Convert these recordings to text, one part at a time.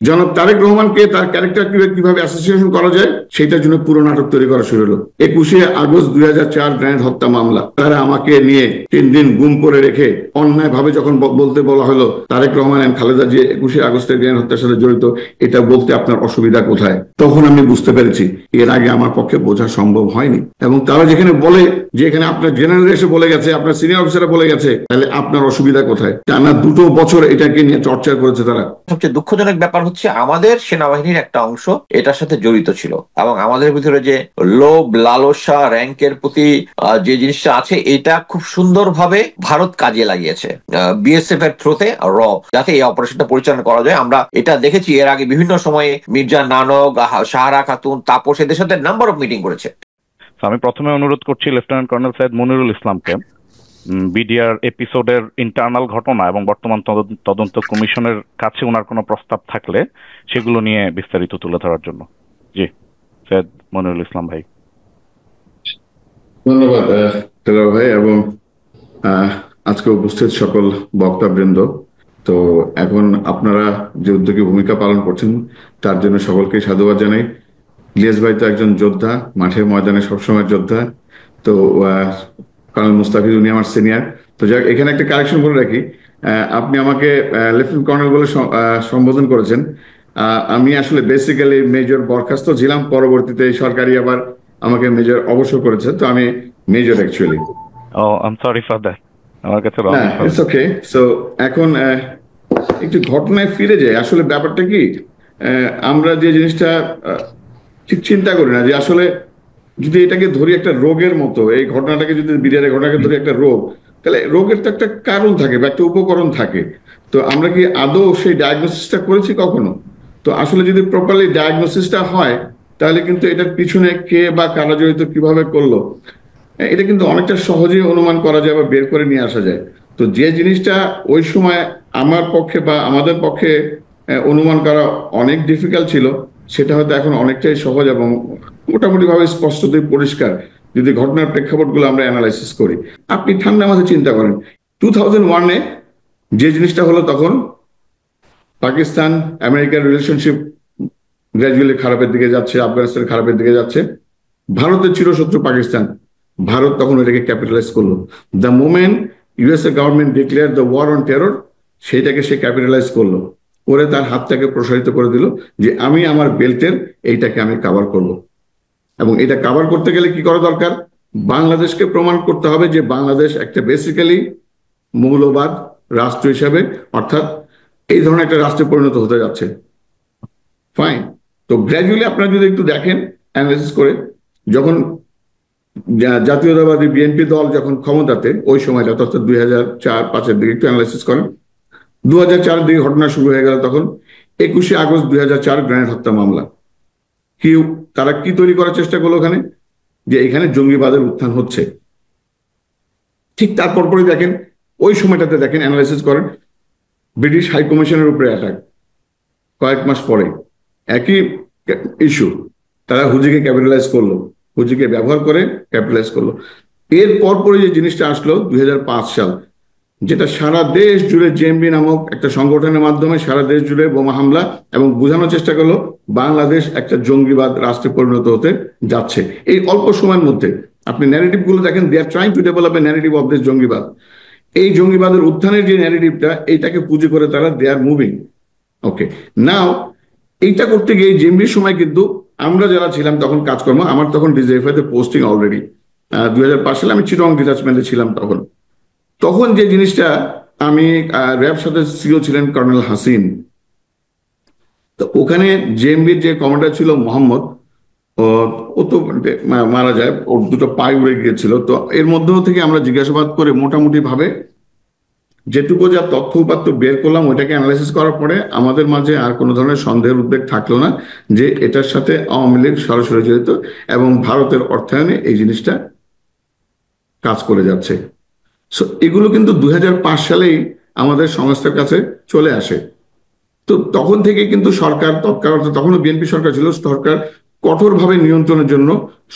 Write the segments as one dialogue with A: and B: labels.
A: জনাব তারেক রহমানকে তার ক্যারেক্টার কিভাবে অ্যাসোসিয়েশন করা যায় সেটার জন্য পুরো নাটক তৈরি করা শুরু হলো। 21শে আগস্ট 2004 গ্রেনেড হত্যা মামলা, তারা আমাকে নিয়ে 3 দিন গুম করে রেখে অন্যায় ভাবে যখন বলতে বলা হলো তারেক রহমান এবং খালেদা যে 21শে আগস্টের গ্রেনেড হত্যার সাথে জড়িত, এটা বলতে আপনার অসুবিধা কোথায়? তখন আমি বুঝতে পেরেছি এর আগে আমার পক্ষে বোঝা সম্ভব হয়নি। এবং তারা যেখানে বলে যে এখানে আপনার জেনারেল এসে বলে গেছে, আপনার সিনিয়র অফিসাররা বলে গেছে, তাহলে আপনার অসুবিধা কোথায়? টানা 2 বছর এটাকে নিয়ে চর্চা করেছে তারা।
B: সবচেয়ে দুঃখজনক ব্যাপার হচ্ছে আমাদের সেনাবাহিনীর একটা অংশ এটার সাথে জড়িত ছিল, এবং আমাদের ভিতরে যে লোভ লালসা র্যাঙ্কের প্রতি যে জিনিসটা আছে এটা খুব সুন্দরভাবে ভারত কাজে লাগিয়েছে বিএসএফ এর থ্রুতে যাতে এই অপারেশনটা পরিচালনা করা যায়। আমরা এটা দেখেছি এর আগে বিভিন্ন সময়ে মির্জা নানক, সাহারা খাতুন, তাপস এদের সাথে নাম্বার অফ মিটিং করেছে।
C: আমি প্রথমে অনুরোধ করছি লেফটেন্যান্ট কর্নেল সৈয়দ মনিরুল ইসলামকে বিডিআর এপিসোডের ইন্টারনাল ঘটনা এবং বর্তমান তদন্ত কমিশনের কাছে ওনার কোনো প্রস্তাব থাকলে সেগুলো নিয়ে বিস্তারিত তুলে ধরার জন্য। জি, সৈয়দ মনিরুল ইসলাম ভাই।
A: ধন্যবাদ ভাই, এবং আজকে উপস্থিত সকল বক্তাবৃন্দ। তো এখন আপনারা যে উদ্যোগী ভূমিকা পালন করছেন তার জন্য সকলকে সাধুবাদ জানাই। ইলিয়াস ভাই তো একজন যোদ্ধা, মাঠে ময়দানে সবসময় যোদ্ধা। তো কর্নেল মুস্তাফিজ উনি আমার সিনিয়র। তো যাক, এখানে একটা কারেকশন করে রাখি, আপনি আমাকে লেফটেন্যান্ট কর্নেল বলে সম্বোধন করেছেন। আমি আসলে বেসিক্যালি মেজর বরখাস্ত ছিলাম, পরবর্তীতে সরকারি আবার আমাকে মেজর অবসর করেছে, তো আমি major actually.
C: Oh I am sorry for that, আমার কাছে রং।
A: It's okay. সো এখন একটু ঘটনায় ফিরে যাই। আসলে ব্যাপারটা কি, আমরা যে জিনিসটা ঠিক চিন্তা করি না যে আসলে যদি এটাকে ধরি একটা রোগের মতো, এই ঘটনাটাকে যদি বিরিয়ারের ঘটনাকে ধরি একটা রোগ, তাহলে রোগের তো একটা কারণ থাকে বা একটা উপকরণ থাকে। তো আমরা কি আদৌ সেই ডায়াগনোসিসটা করেছি কখনো? তো আসলে যদি প্রপারলি ডায়াগনোসিসটা হয় তাহলে কিন্তু এটার পিছনে কে বা কারা জড়িত, কিভাবে করলো, এটা কিন্তু অনেকটা সহজেই অনুমান করা যায় বা বের করে নিয়ে আসা যায়। তো যে জিনিসটা ওই সময় আমার পক্ষে বা আমাদের পক্ষে অনুমান করা অনেক ডিফিকাল্ট ছিল, সেটা হয়তো এখন অনেকটাই সহজ এবং মোটামুটি ভাবে স্পষ্টতই পরিষ্কার যদি ঘটনার প্রেক্ষাপটগুলো আমরা অ্যানালাইসিস করি। আপনি ঠান্ডা মাথায় চিন্তা করেন, 2001-এ যে জিনিসটা হলো, তখন পাকিস্তান আমেরিকার রিলেশনশিপ গ্র্যাজুয়ালি খারাপের দিকে যাচ্ছে, আফগানিস্তান খারাপের দিকে যাচ্ছে। ভারতের চিরশত্রু পাকিস্তান, ভারত তখন এটাকে ক্যাপিটালাইজ করলো। The moment USA government declare the war on terror, সেইটাকে সে ক্যাপিটালাইজ করলো, করে তার হাতটাকে প্রসারিত করে দিল যে আমি আমার বেল্টের এইটাকে আমি কাভার করব। এবং এটা কাভার করতে গেলে কি করা দরকার? বাংলাদেশকে প্রমাণ করতে হবে যে বাংলাদেশ একটা বেসিক্যালি মৌলবাদ রাষ্ট্র হিসাবে, অর্থাৎ এই ধরনের একটা রাষ্ট্রে পরিণত হতে যাচ্ছে। ফাইন। তো গ্র্যাজুয়ালি আপনারা যদি একটু দেখেন অ্যানালাইসিস করে, যখন জাতীয়তাবাদী বিএনপি দল যখন ক্ষমতাতে, ওই সময়টা অর্থাৎ 2004-05-এর দিকে একটু অ্যানালাইসিস করেন, 2004-এর দিকে ঘটনা শুরু হয়ে গেল। তখন 21শে আগস্ট 2004 গ্রেনেড হত্যা মামলা। তারা কি তৈরি করার চেষ্টা করলো ওখানে? যে এখানে জঙ্গিবাদের উত্থান হচ্ছে। ঠিক তারপর পরে দেখেন, ওই সময়টাতে দেখেন অ্যানালাইসিস করেন, ব্রিটিশ হাই কমিশনের উপরে অ্যাটাক। কয়েক মাস পরে একই ইস্যু, তারা হুজিকে ক্যাপিটালাইজ করলো, হুজিকে ব্যবহার করে ক্যাপিটালাইজ করলো। এর পরপরই যে জিনিসটা আসলো 2005 সাল, যেটা সারা দেশ জুড়ে জেএমবি নামক একটা সংগঠনের মাধ্যমে সারা দেশ জুড়ে বোমা হামলা এবং বোঝানোর চেষ্টা করলো বাংলাদেশ একটা জঙ্গিবাদ রাষ্ট্রে পরিণত হতে যাচ্ছে। এই অল্প সময়ের মধ্যে আপনি ন্যারেটিভ গুলো দেখেন, they are trying to develop a narrative of this জঙ্গিবাদ। এই জঙ্গিবাদের উত্থানের যে ন্যারেটিভটা, এইটাকে পুঁজি করে তারা দে আর মুভিং। ওকে, নাও এইটা করতে গিয়ে জেএমবির সময় কিন্তু আমরা যারা ছিলাম তখন কাজকর্ম, আমার তখন ডিজিএফআই তে পোস্টিং অলরেডি, 2005 সালে আমি চিটং ডিটাচমেন্টে ছিলাম। তখন যে জিনিসটা, আমি র্যাব সাথে সিও ছিলেন কর্নেল হাসিন। তো ওখানে জেএমবির যে কমান্ডার ছিল মোহাম্মদ, ও তো মারা যায়, ওর 2টো পায়ে উড়ে গিয়েছিল। তো এর মধ্যে থেকে আমরা জিজ্ঞাসাবাদ করে মোটামুটি ভাবে যেটুকু যা তথ্য উপাত্ত বের করলাম, ওইটাকে অ্যানালাইসিস করার পরে আমাদের মাঝে আর কোনো ধরনের সন্দেহের উদ্বেগ থাকলো না যে এটার সাথে আওয়ামী লীগ সরাসরি জড়িত এবং ভারতের অর্থায়নে এই জিনিসটা কাজ করে যাচ্ছে। সো এগুলো কিন্তু 2005 সালেই আমাদের সংস্থার কাছে চলে আসে। তো তখন থেকে কিন্তু সরকার তৎকাল, তখনও বিএনপি সরকার ছিল, সরকার কঠোরভাবে নিয়ন্ত্রণের জন্য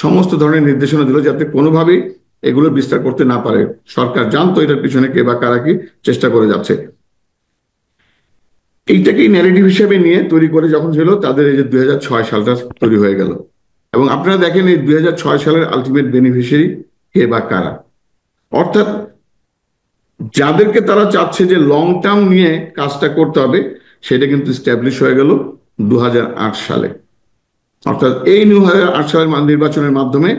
A: সমস্ত ধরনের নির্দেশনা দিল যাতে কোনোভাবেই এগুলো বিস্তার করতে না পারে। সরকার জানতো এটার পিছনে কে বা কারা কি চেষ্টা করে যাচ্ছে। এইটাকেই ন্যারেটিভ হিসেবে নিয়ে তৈরি করে যখন ছিল তাদের এই যে 2006 সালটা তৈরি হয়ে গেল। এবং আপনারা দেখেন এই 2006 সালের আলটিমেট বেনিফিশিয়ারি কে বা কারা, অর্থাৎ যাদেরকে তারা চাচ্ছে যে লং টার্ম নিয়ে কাজটা করতে হবে, সেটা কিন্তু স্ট্যাবলিশ হয়ে গেল 2008 সালে। অর্থাৎ এই 2008 সালের নির্বাচনের মাধ্যমে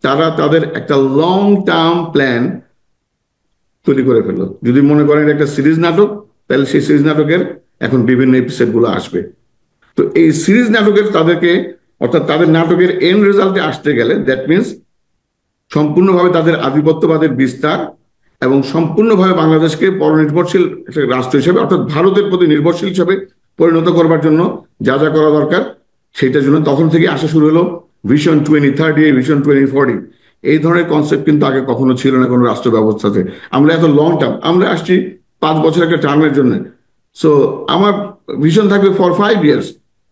A: তারা তাদের একটা লং টার্ম প্ল্যান তৈরি করে ফেললো। যদি মনে করেন একটা সিরিজ নাটক, তাহলে সেই সিরিজ নাটকের এখন বিভিন্ন এপিসোড গুলো আসবে। তো এই সিরিজ নাটকের তাদেরকে, অর্থাৎ তাদের নাটকের এন্ড রেজাল্টে আসতে গেলে দ্যাট মিনস সম্পূর্ণভাবে তাদের আধিপত্যবাদের বিস্তার এবং সম্পূর্ণভাবে বাংলাদেশকে পরনির্ভরশীল রাষ্ট্র হিসেবে, অর্থাৎ ভারতের প্রতি নির্ভরশীল হিসেবে পরিণত করবার জন্য যা যা করা দরকার, সেইটার জন্য তখন থেকে আসা শুরু হলো ভিশন 2030, ভিশন 2040। এই ধরনের কনসেপ্ট কিন্তু আগে কখনো ছিল না কোনো রাষ্ট্র ব্যবস্থাতে। আমরা এত লং টার্ম, আমরা আসছি 5 বছর একটা টার্মের জন্য। সো আমার ভিশন থাকবে for 5 years.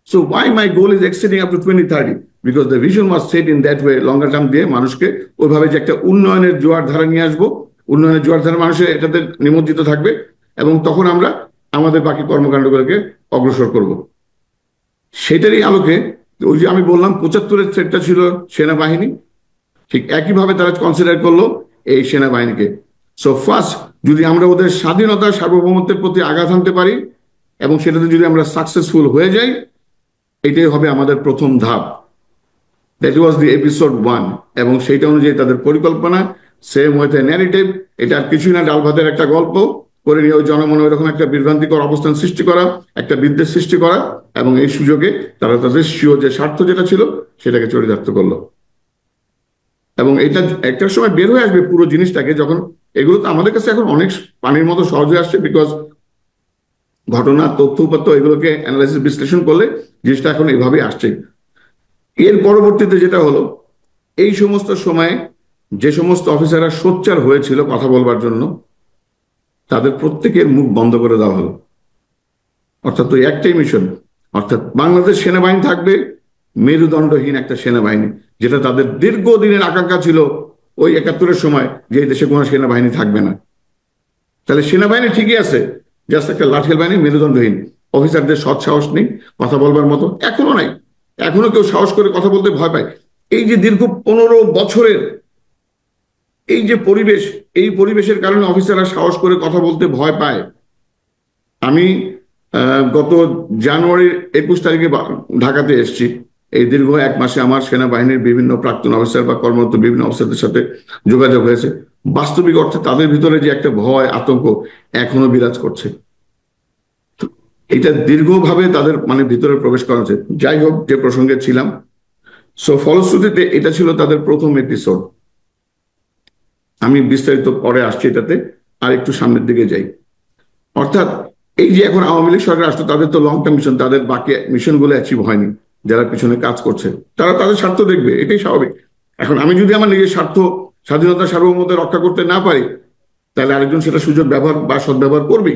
A: So why my goal is extending up to 2030? Because the vision was set in that way, longer term দিয়ে মানুষকে ওইভাবে যে একটা উন্নয়নের জোয়ার ধারা নিয়ে আসবো, উন্নয়নের জোয়ার ধারা মানুষের এটাতে নিমজ্জিত থাকবে, এবং তখন আমরা আমাদের বাকি কর্মকাণ্ডগুলোকে অগ্রসর করব। সেটারই আলোকে ওই যে আমি বললাম 75-এর থ্রেটটা ছিল সেনাবাহিনী, ঠিক একইভাবে তারা কনসিডার করলো এই সেনাবাহিনীকে। সো ফার্স্ট, যদি আমরা ওদের স্বাধীনতা সার্বভৌমত্বের প্রতি আঘাত আনতে পারি এবং সেটাতে যদি আমরা সাকসেসফুল হয়ে যাই, এটাই হবে আমাদের প্রথম ধাপ। That was the episode 1। এবং সেইটা অনুযায়ী তাদের পরিকল্পনা, সেম ওয়েতে ন্যারেটিভ, এটা কিছুই না, ডাল ভাতের একটা গল্প করে নিয়ে ওই জনমনে ওইরকম একটা বিভ্রান্তিকর অবস্থান সৃষ্টি করা, একটা বিদ্বেষ সৃষ্টি করা, এবং এই সুযোগে তারা তাদের স্বীয় যে স্বার্থ যেটা ছিল সেটাকে চরিতার্থ করলো। এবং এটা একটা সময় বের হয়ে আসবে পুরো জিনিসটাকে, যখন এগুলো তো আমাদের কাছে এখন অনেক পানির মতো সহজ হয়ে আসছে, বিকজ ঘটনা, তথ্য উপাত্ত এগুলোকে অ্যানালাইসিস বিশ্লেষণ করলে জিনিসটা এখন এভাবে আসছে। এর পরবর্তীতে যেটা হলো, এই সমস্ত সময়ে যে সমস্ত অফিসাররা সোচ্চার হয়েছিল কথা বলবার জন্য, তাদের প্রত্যেকের মুখ বন্ধ করে দেওয়া হলো। অর্থাৎ ওই একটাই মিশন, অর্থাৎ বাংলাদেশ সেনাবাহিনী থাকবে মেরুদণ্ডহীন একটা সেনাবাহিনী, যেটা তাদের দীর্ঘদিনের আকাঙ্ক্ষা ছিল ওই 71-এর সময়, যে এই দেশে কোনো সেনাবাহিনী থাকবে না। তাহলে সেনাবাহিনী ঠিকই আছে, জাস্ট একটা লাঠিয়াল বাহিনী, মেরুদণ্ডহীন, অফিসারদের সৎ সাহস নেই কথা বলবার মতো, এখনো নাই, এখনো কেউ সাহস করে কথা বলতে ভয় পায়। এই যে দীর্ঘ 15 বছরের এই যে পরিবেশ, এই পরিবেশের কারণে অফিসাররা সাহস করে কথা বলতে ভয় পায়। আমি গত জানুয়ারির 21 তারিখে ঢাকাতে এসেছি। এই দীর্ঘ 1 মাসে আমার সেনাবাহিনীর বিভিন্ন প্রাক্তন অফিসার বা কর্মরত বিভিন্ন অফিসারদের সাথে যোগাযোগ হয়েছে। বাস্তবিক অর্থে তাদের ভিতরে যে একটা ভয়, আতঙ্ক এখনো বিরাজ করছে। এটা দীর্ঘভাবে তাদের ভিতরে প্রবেশ করা হচ্ছে। যাই হোক, যে প্রসঙ্গে ছিলাম, সো ফলশ্রুতিতে এটা ছিল তাদের প্রথম এপিসোড। আমি বিস্তারিত পরে আসছি এটাতে, আর একটু সামনের দিকে যাই। অর্থাৎ এই যে এখন আওয়ামী লীগ সরকার আসতো, তাদের তো লং টার্ম মিশন, তাদের বাকি মিশনগুলো অ্যাচিভ হয়নি। যারা পিছনে কাজ করছে তারা তাদের স্বার্থ দেখবে, এটাই স্বাভাবিক। এখন আমি যদি আমার নিজের স্বার্থ, স্বাধীনতা, সার্বভৌমত্ব রক্ষা করতে না পারি, তাহলে আরেকজন সেটা সুযোগ ব্যবহার বা সদ্ব্যবহার করবে।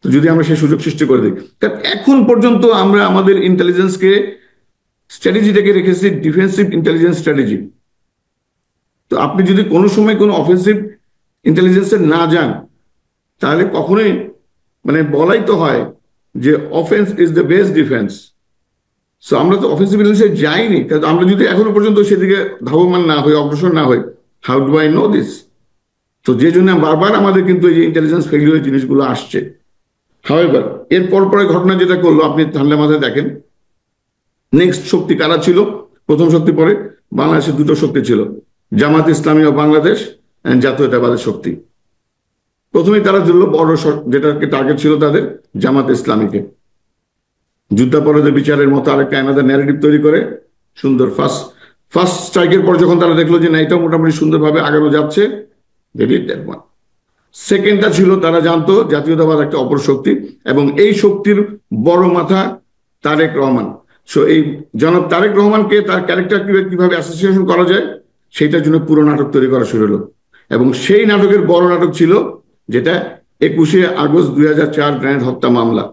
A: তো যদি আমরা সেই সুযোগ সৃষ্টি করে দিই, কারণ এখন পর্যন্ত আমরা আমাদের ইন্টেলিজেন্সকে, স্ট্র্যাটেজিটাকে রেখেছি ডিফেন্সিভ ইন্টেলিজেন্স স্ট্র্যাটেজি। তো আপনি যদি কোনো সময় কোনো অফেন্সিভ ইন্টেলিজেন্সে না যান, তাহলে কখনোই বলাই তো হয় যে offence is the best defence. So আমরা তো অফেন্সিভ ইন্টেলিজেন্সে যাইনি, কারণ আমরা যদি এখনো পর্যন্ত সেদিকে ধাবমান না হই, অগ্রসর না হই, how do I know this? তো যে জন্য বারবার আমাদের কিন্তু এই যে ইন্টেলিজেন্স ফেলিওর জিনিসগুলো আসছে। হাওয়েভার এর পরে ঘটনা যেটা করলো, আপনি ঠান্ডা মাথায় দেখেন, নেক্সট শক্তি কারা ছিল? প্রথম শক্তি পরে বাংলাদেশে 2টো শক্তি ছিল, জামাত ইসলামী ও বাংলাদেশ, জাতীয়তাবাদের শক্তি। প্রথমেই তারা দিল বড়, যেটাকে টার্গেট ছিল তাদের, জামাত ইসলামীকে। যুদ্ধাপরাধের বিচারের মতো আরেকটা অ্যানাদার ন্যারেটিভ তৈরি করে সুন্দর ফার্স্ট স্ট্রাইকের পর যখন তারা দেখলো যে না, এটা মোটামুটি সুন্দরভাবে আগানো যাচ্ছে, সেকেন্ডটা ছিল তারা জানতো জাতীয়তাবাদ একটা অপর শক্তি, এবং এই শক্তির বড় মাথা তারেক রহমান। সো এই জনাব তারেক রহমানকে, তার ক্যারেক্টার কিভাবে অ্যাসোসিয়েশন করা যায়, সেইটার জন্য পুরো নাটক তৈরি করা শুরু হলো। এবং সেই নাটকের বড় নাটক ছিল যেটা 21শে আগস্ট 2004 গ্রেনেড হত্যা মামলা।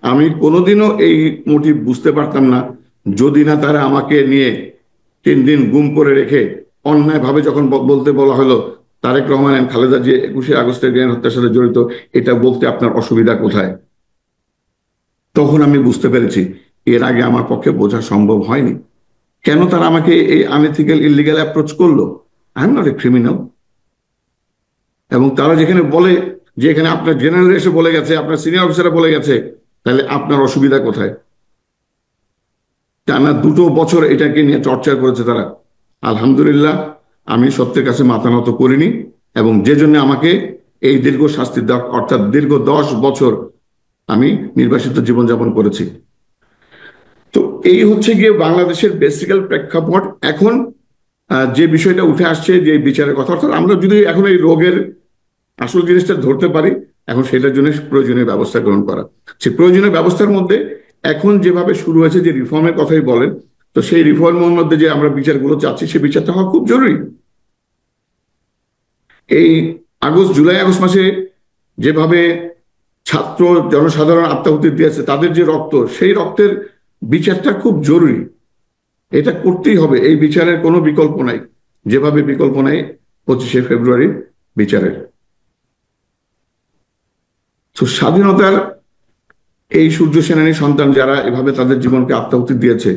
A: আমি কোনোদিনও এই মোটিভ বুঝতে পারতাম না, যদি না তারা আমাকে নিয়ে 3 দিন গুম করে রেখে অন্যায়ভাবে যখন বলতে বলা হলো তারেক রহমান এন্ড খালেদা যে 21শে আগস্টের গ্রেনেড হত্যার সাথে জড়িত, এটা বলতে আপনার অসুবিধা কোথায়? তখন আমি বুঝতে পেরেছি এর আগে আমার পক্ষে বোঝা সম্ভব হয়নি কেন তারা আমাকে এই আনএথিক্যাল ইলিগাল অ্যাপ্রোচ করলো। I am not a criminal. এবং তারা যেখানে বলে যে এখানে আপনার জেনারেল এসে বলে গেছে, আপনার সিনিয়র অফিসাররা বলে গেছে, তাহলে আপনার অসুবিধা কোথায়? টানা 2 বছর এটাকে নিয়ে চর্চা করেছে তারা। আলহামদুলিল্লাহ আমি সত্যের কাছে মাথা নত করিনি, এবং যে জন্য আমাকে এই দীর্ঘ শাস্তি দেওয়া, অর্থাৎ দীর্ঘ 10 বছর আমি নির্বাসিত জীবনযাপন করেছি। তো এই হচ্ছে গিয়ে বাংলাদেশের বেসিক্যাল প্রেক্ষাপট। এখন যে বিষয়টা উঠে আসছে, যে বিচারের কথা, অর্থাৎ আমরা যদি এখন এই রোগের আসল জিনিসটা ধরতে পারি, এখন সেটার জন্য প্রয়োজনীয় ব্যবস্থা গ্রহণ করা। সেই প্রয়োজনীয় ব্যবস্থার মধ্যে এখন যেভাবে শুরু হয়েছে, যে রিফর্মের কথাই বলেন, তো সেই রিফর্মের মধ্যে যে আমরা বিচারগুলো চাচ্ছি, সেই বিচারটা হওয়া খুব জরুরি। এই জুলাই আগস্ট মাসে যেভাবে ছাত্র জনসাধারণ আত্মাহুতি দিয়েছে, তাদের যে রক্ত, সেই রক্তের বিচারটা খুব জরুরি। এটা করতেই হবে, এই বিচারের কোনো বিকল্প নাই, যেভাবে বিকল্প নাই 25শে ফেব্রুয়ারি বিচারের। তো স্বাধীনতার এই সূর্য সেনানী সন্তান যারা এভাবে তাদের জীবনকে আত্মাহুতি দিয়েছে,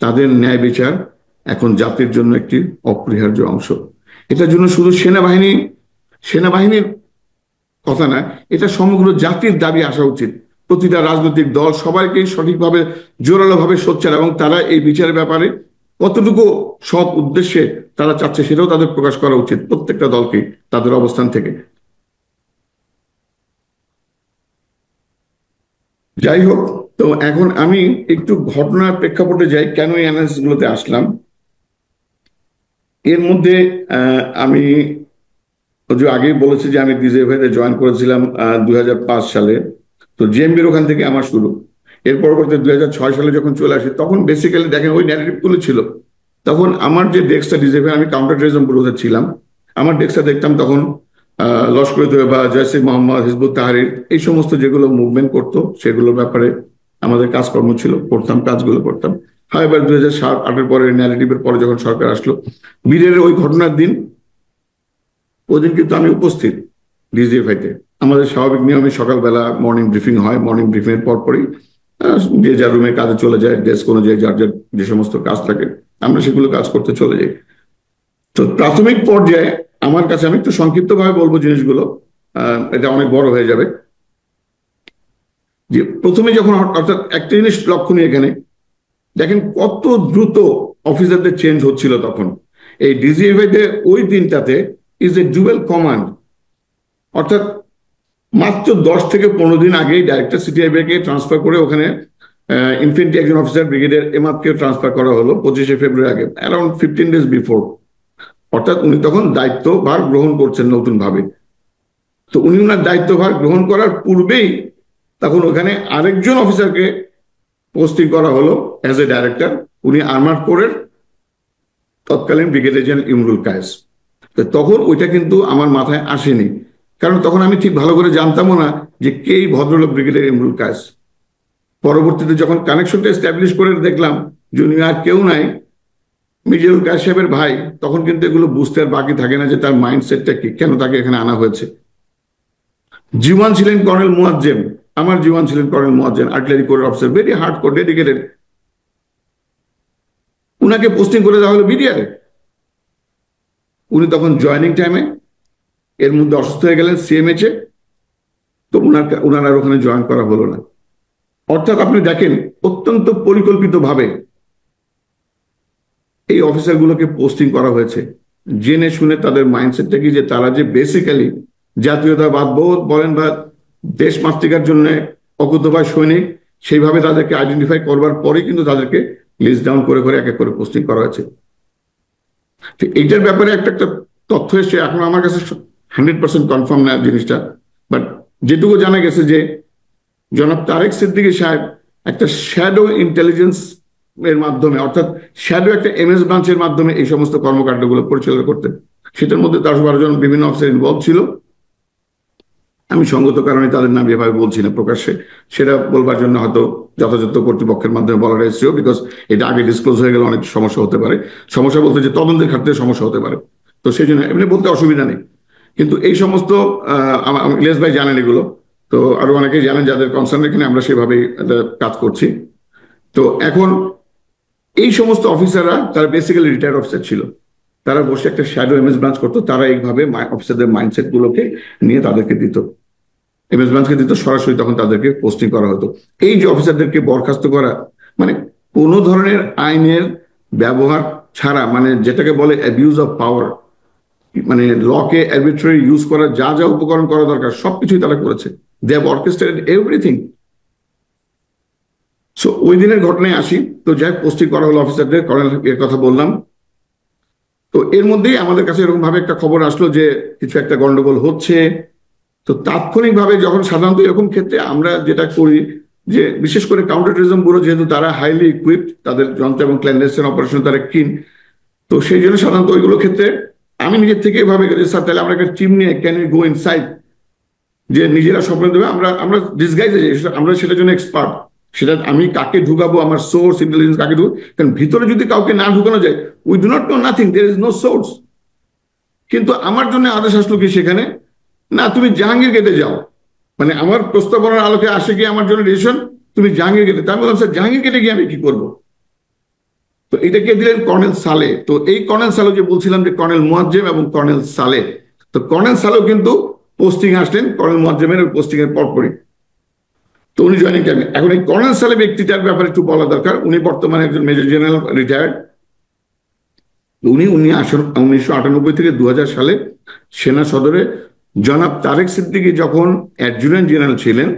A: তাদের ন্যায় বিচার এখন জাতির জন্য একটি অপরিহার্য অংশ। এটার জন্য শুধু সেনাবাহিনীর কথা না, এটা সমগ্র জাতির দাবি আসা উচিত। প্রতিটা রাজনৈতিক দল সবাইকে সঠিকভাবে জোরালোভাবে সোচ্চার, এবং তারা এই বিচারের ব্যাপারে কতটুকু সৎ উদ্দেশ্যে তারা চাচ্ছে সেটাও তাদের প্রকাশ করা উচিত, প্রত্যেকটা দলকে তাদের অবস্থান থেকে। যাই হোক, তো এখন আমি একটু ঘটনার প্রেক্ষাপটে যাই, কেন এই অ্যানালিসিস গুলোতে আসলাম। এর মধ্যে আমি যে আগেই বলেছি যে আমি ডিজিএফআইতে জয়েন করেছিলাম 2005 সালে। তো জেএমবির ওখান থেকে আমার শুরু। এর পরবর্তী 2006 সালে যখন চলে আসি, তখন বেসিক্যালি দেখেন ওই ন্যারেটিভ গুলো ছিল। তখন আমার যে ডেস্কটা ডিজিএফআই, আমি কাউন্টার টেররিজম ব্যুরোতে ছিলাম, আমার ডেস্কটা দেখতাম তখন লস্কর তৈয়বা, জয়সে মোহাম্মদ, হিজবুত তাহরির, এই সমস্ত যেগুলো মুভমেন্ট করতো সেগুলোর ব্যাপারে আমাদের কাজকর্ম ছিল, করতাম, কাজগুলো করতাম। হ্যাঁ, এবার 2007-08 পরে ন্যারেটিভের পরে যখন সরকার আসলো, বীরের ওই ঘটনার দিন, ওই দিন কিন্তু আমি উপস্থিত ডিজিএফআইতে। আমাদের স্বাভাবিক নিয়মে সকালবেলা মর্নিং ব্রিফিং হয়, মর্নিং ব্রিফিং এর পরপরই যে যার রুমে কাজে চলে যায়, ডেস্ক অনুযায়ী যার যার যে সমস্ত কাজ থাকে আমরা সেগুলো কাজ করতে চলে যাই। তো প্রাথমিক পর্যায়ে আমার কাছে, আমি একটু সংক্ষিপ্ত ভাবে বলবো জিনিসগুলো, এটা অনেক বড় হয়ে যাবে। যে প্রথমে যখন, অর্থাৎ একটা জিনিস লক্ষণীয় এখানে দেখেন কত দ্রুত অফিসারদের চেঞ্জ হচ্ছিল তখন। এই ডিজিএফআইতে ওই দিনটাতে ইজ এ ডুয়েল কমান্ড, অর্থাৎ মাত্র 10 থেকে 15 দিন আগেই ডাইরেক্টর সিটিআইবি কে ট্রান্সফার করে ওখানে ইনফেন্ট্রি একজন অফিসার ব্রিগেডিয়ার এমাদকে ট্রান্সফার করা হলো 25শে ফেব্রুয়ারি আগে, অ্যারাউন্ড 15 days বিফোর। অর্থাৎ উনি তখন দায়িত্বভার গ্রহণ করছেন নতুন ভাবে। তো উনি ওনার দায়িত্বভার গ্রহণ করার পূর্বেই তখন ওখানে আরেকজন অফিসারকে পোস্টিং করা হলো অ্যাজ এ ডাইরেক্টর, উনি আর্মার্ড কোরের তৎকালীন ব্রিগেডিয়ার জেনারেল ইমরুল কায়েস। তো তখন ওইটা কিন্তু আমার মাথায় আসেনি, কারণ তখন আমি ঠিক ভালো করে জানতামও না যে কে এই ভদ্রলোক ব্রিগেডিয়ার ইমরুল কায়েস। পরবর্তীতে যখন কানেকশনটা এস্টাবলিশ করে দেখলাম যে উনি আর কেউ নাই, মিজানুল কায়েস সাহেবের ভাই, তখন কিন্তু এগুলো বুঝতে আর বাকি থাকে না যে তার মাইন্ডসেটটা কি, কেন তাকে এখানে আনা হয়েছে। জীবন ছিলেন কর্নেল মুয়াজ্জেম, আমার জীবন ছিলেন কর্নেল মুয়াজ্জেম, আর্টিলারি কোরের officer, very hard core, dedicated. উনাকে পোস্টিং করে দেওয়া হলো বিডিআরে। উনি তখন জয়নিং টাইমে এর মধ্যে অসুস্থ হয়ে গেলেন সিএমএইচে, তো উনার আর ওখানে জয়েন করা হলো না। অর্থাৎ আপনি দেখেন অত্যন্ত পরিকল্পিতভাবে এই অফিসারগুলোকে পোস্টিং করা হয়েছে, জেনে শুনে তাদের মাইন্ডসেটটা কি, যে তারা যে বেসিক্যালি জাতীয়তাবাদ বোধ বলেন বা দেশ মাতৃকার জন্য অকুতোভয় সৈনিক, সেইভাবে তাদেরকে আইডেন্টিফাই করবার পরে কিন্তু তাদেরকে লিস্ট ডাউন করে করে এক এক করে পোস্টিং করা হয়েছে। এইটার ব্যাপারে একটা একটা তথ্য এসে, এখন আমার কাছে 100% কনফার্ম না জিনিসটা, বাট যেটুকু জানা গেছে যে জনাব তারেক সিদ্দিকী সাহেব একটা শ্যাডো ইন্টেলিজেন্স এর মাধ্যমে, অর্থাৎ শ্যাডো একটা এমএস ব্রাঞ্চের মাধ্যমে এই সমস্ত কর্মকাণ্ডগুলো পরিচালনা করতেন। সেটার মধ্যে 10-12 জন বিভিন্ন অফিসার ইনভলভ ছিল। আমি সঙ্গত কারণে তাদের নাম এভাবে বলছি না প্রকাশ্যে, সেটা বলবার জন্য হয়তো যথাযথ কর্তৃপক্ষের মাধ্যমে বলা হয়েছিল, বিকজ এটা আগে ডিসক্লোজ হয়ে গেলে অনেক সমস্যা হতে পারে। সমস্যা বলতে যে তদন্তের ক্ষেত্রে সমস্যা হতে পারে, তো সেই জন্য এমনি বলতে অসুবিধা নেই। কিন্তু এই সমস্ত ইলিয়াস ভাই জানেন এগুলো। তো আরো অনেকেই জানেন যাদের কনসার্ন, এখানে আমরা সেভাবেই কাজ করছি। তো এখন এই সমস্ত অফিসাররা তারা বেসিক্যালি রিটায়ার্ড অফিসার ছিল, তারা বসে একটা শ্যাডো এমএস ব্রাঞ্চ করতো, তারা এইভাবে অফিসারদের মাইন্ডসেট গুলোকে নিয়ে তাদেরকে দিত, এমএস ব্রাঞ্চকে দিত, সরাসরি তখন তাদেরকে পোস্টিং করা হতো। এই যে অফিসারদেরকে বরখাস্ত করা, মানে কোনো ধরনের আইনের ব্যবহার ছাড়া, মানে যেটাকে বলে অ্যাবিউজ অফ পাওয়ার, মানে লকে আরবিট্রারি ইউজ করার যা যা উপকরণ করা দরকার সবকিছুই তারা করেছে। They have orchestrated everything. So ওই দিনের ঘটনায় আসি। তো যাই পোস্টিং করা হলো অফিসারদের, কর্নেল এর কথা বললাম। তো এর মধ্যেই আমাদের কাছে এরকম ভাবে একটা খবর আসলো যে কিছু একটা গন্ডগোল হচ্ছে। তো তাৎক্ষণিকভাবে যখন, সাধারণত এরকম ক্ষেত্রে আমরা যেটা করি যে বিশেষ করে কাউন্টার টেররিজম ব্যুরো যেহেতু তারা হাইলি ইকুইপড, তাদের যন্ত্র এবং ক্ল্যান্ডেস্টাইন অপারেশন তারা কিন, তো সেই জন্য সাধারণত ওইগুলো ক্ষেত্রে আমি নিজের থেকে এভাবে গেছি, স্যার তাহলে আমরা একটা টিম নিয়ে ক্যান উই গো ইনসাইড, যে নিজেরা স্বপ্ন দেবে, আমরা আমরা ডিসগাইজে, আমরা সেটার জন্য এক্সপার্ট। সেটা আমি কাকে ঢুকাবো, আমার সোর্স ইন্টেলিজেন্স কাকে ঢুকবো, কারণ ভিতরে যদি কাউকে না ঢুকানো যায়, we do not know nothing, there is no source. কিন্তু আমার জন্য আদেশ আসলো কি সেখানে, না তুমি জাহাঙ্গীর গেটে যাও, মানে আমার প্রস্তাবনার আলোকে আসে গিয়ে আমার জন্য ডিসিশন তুমি জাহাঙ্গীর গেটে। তাই বললাম স্যার জাহাঙ্গীর গেটে গিয়ে আমি কি করবো? তো এটা কে দিলেন? কর্নেল সালে। তো এই কর্নেল সালে যে বলছিলাম যে কর্নেল মুয়াজ্জেম এবং কর্নেল সালে, তো কর্নেল সালেও কিন্তু পোস্টিং আসলেন কর্নেল মুয়াজ্জেমের পোস্টিং এর পরপরই। তো উনি জয়েনিং টাইমে, এখন এই কর্নেল সালে ব্যক্তিটার ব্যাপারে একটু বলা দরকার। উনি বর্তমানে একজন মেজর জেনারেল, রিটায়ার্ড। উনি 1998 থেকে 2000 সালে সেনা সদরে জনাব তারেক সিদ্দিকী যখন অ্যাডজুটেন্ট জেনারেল ছিলেন,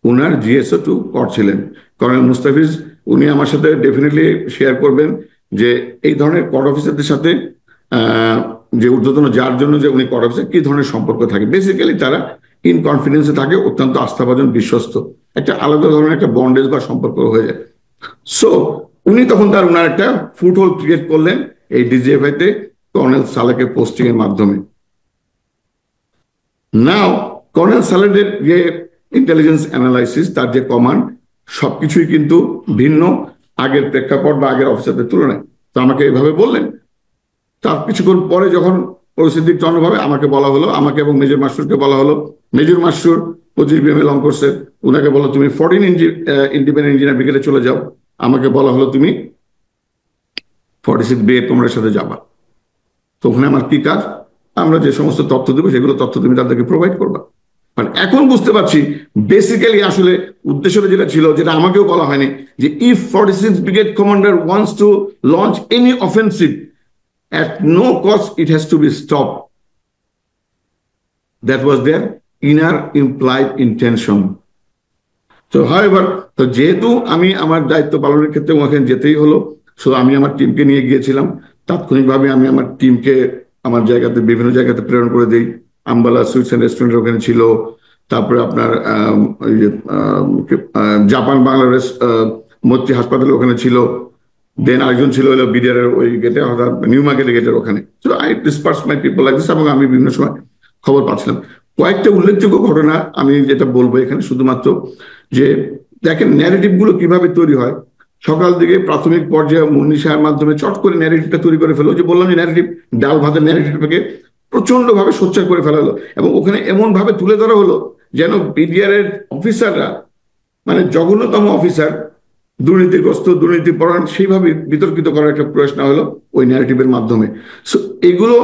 A: উনার জিএসও 2 কর ছিলেন। কর্নেল মুস্তাফিজ উনি আমার সাথে ডেফিনেটলি শেয়ার করবেন যে এই ধরনের কর অফিসারদের সাথে যে ঊর্ধ্বতন যার জন্য যে উনি কর অফিসার, কি ধরনের সম্পর্ক থাকে। বেসিক্যালি তারা ইন কনফিডেন্সে থাকে, অত্যন্ত আস্থাভাজন, বিশ্বস্ত, একটা আলাদা ধরনের একটা বন্ডেজ বা সম্পর্ক হয়ে যায়। সো উনি তখন উনার একটা ফুটহোল ক্রিয়েট করলেন এই ডিজিএফআই তে কর্নেল সালেকে পোস্টিং এর মাধ্যমে। নাও কর্নেল সালেদের যে ইন্টেলিজেন্স অ্যানালাইসিস, তার যে কমান্ড, সবকিছুই কিন্তু ভিন্ন আগের প্রেক্ষাপট বা আগের অফিসারদের তুলনায়। তো আমাকে এভাবে বললেন। তার কিছুক্ষণ পরে যখন পরিস্থিতি অন্যভাবে আমাকে বলা হলো, আমাকে এবং মেজর মাসুরকে বলা হলো, মেজর মাসুর 25 BMA লং কোর্সের, উনাকে বলো তুমি 14 ইন্ডিপেন্ডেন্ট ইঞ্জিনিয়ার ব্রিগেডে চলে যাও। আমাকে বলা হলো তুমি 46 BA তোমরা সাথে যাবা। তো ওখানে আমার কি কাজ? আমরা যে সমস্ত তথ্য দেবো সেগুলো তথ্য তুমি তাদেরকে প্রোভাইড করবা। মানে এখন বুঝতে পারছি বেসিক্যালি আসলে উদ্দেশ্যটা যেটা ছিল, যেটা আমাকেও বলা হয়নি, যে if 46 brigade commander wants to launch any offensive, at no cost it has to be stopped. That was their inner implied intention. So however, তো যেহেতু আমি আমার দায়িত্ব পালনের ক্ষেত্রে ওখানে যেতেই হলো, সো আমি আমার টিমকে নিয়ে গিয়েছিলাম। তাৎক্ষণিকভাবে আমি আমার টিমকে আমার জায়গাতে, বিভিন্ন জায়গাতে প্রেরণ করে দিই। আম্বালা সুইটস এন্ড রেস্টুরেন্ট ওখানে ছিল, তারপরে আপনার জাপান বাংলাদেশ মৈত্রী হাসপাতাল ওখানে ছিল, দেন আরেকজন ছিল হলো বিডিআর এর ওই গেটে, অর্থাৎ নিউ মার্কেট গেটের ওখানে। So I disperse my people like this, এবং আমি বিভিন্ন সময় খবর পাচ্ছিলাম। কয়েকটা উল্লেখযোগ্য ঘটনা আমি যেটা বলবো এখানে শুধুমাত্র, যে দেখেন ন্যারেটিভ গুলো কিভাবে তৈরি হয়। সকাল দিকে প্রাথমিক পর্যায়ে মুন্নি সাহের মাধ্যমে চট করে ন্যারেটিভটা তৈরি করে ফেলো, যে বললাম যে ন্যারেটিভ, ডাল ভাতের ন্যারেটিভটাকে প্রচন্ড ভাবে সোচ্চার করে ফেলা হলো, এবং ওখানে এমন ভাবে তুলে ধরা হলো যেন বিডিআর এর অফিসাররা, মানে জঘন্যতম অফিসার, দুর্নীতিগ্রস্ত, দুর্নীতিপরায়ণ, সেইভাবে বিতর্কিত করার একটা প্রয়াস না হলো ওই ন্যারেটিভের মাধ্যমে। সো এগুলো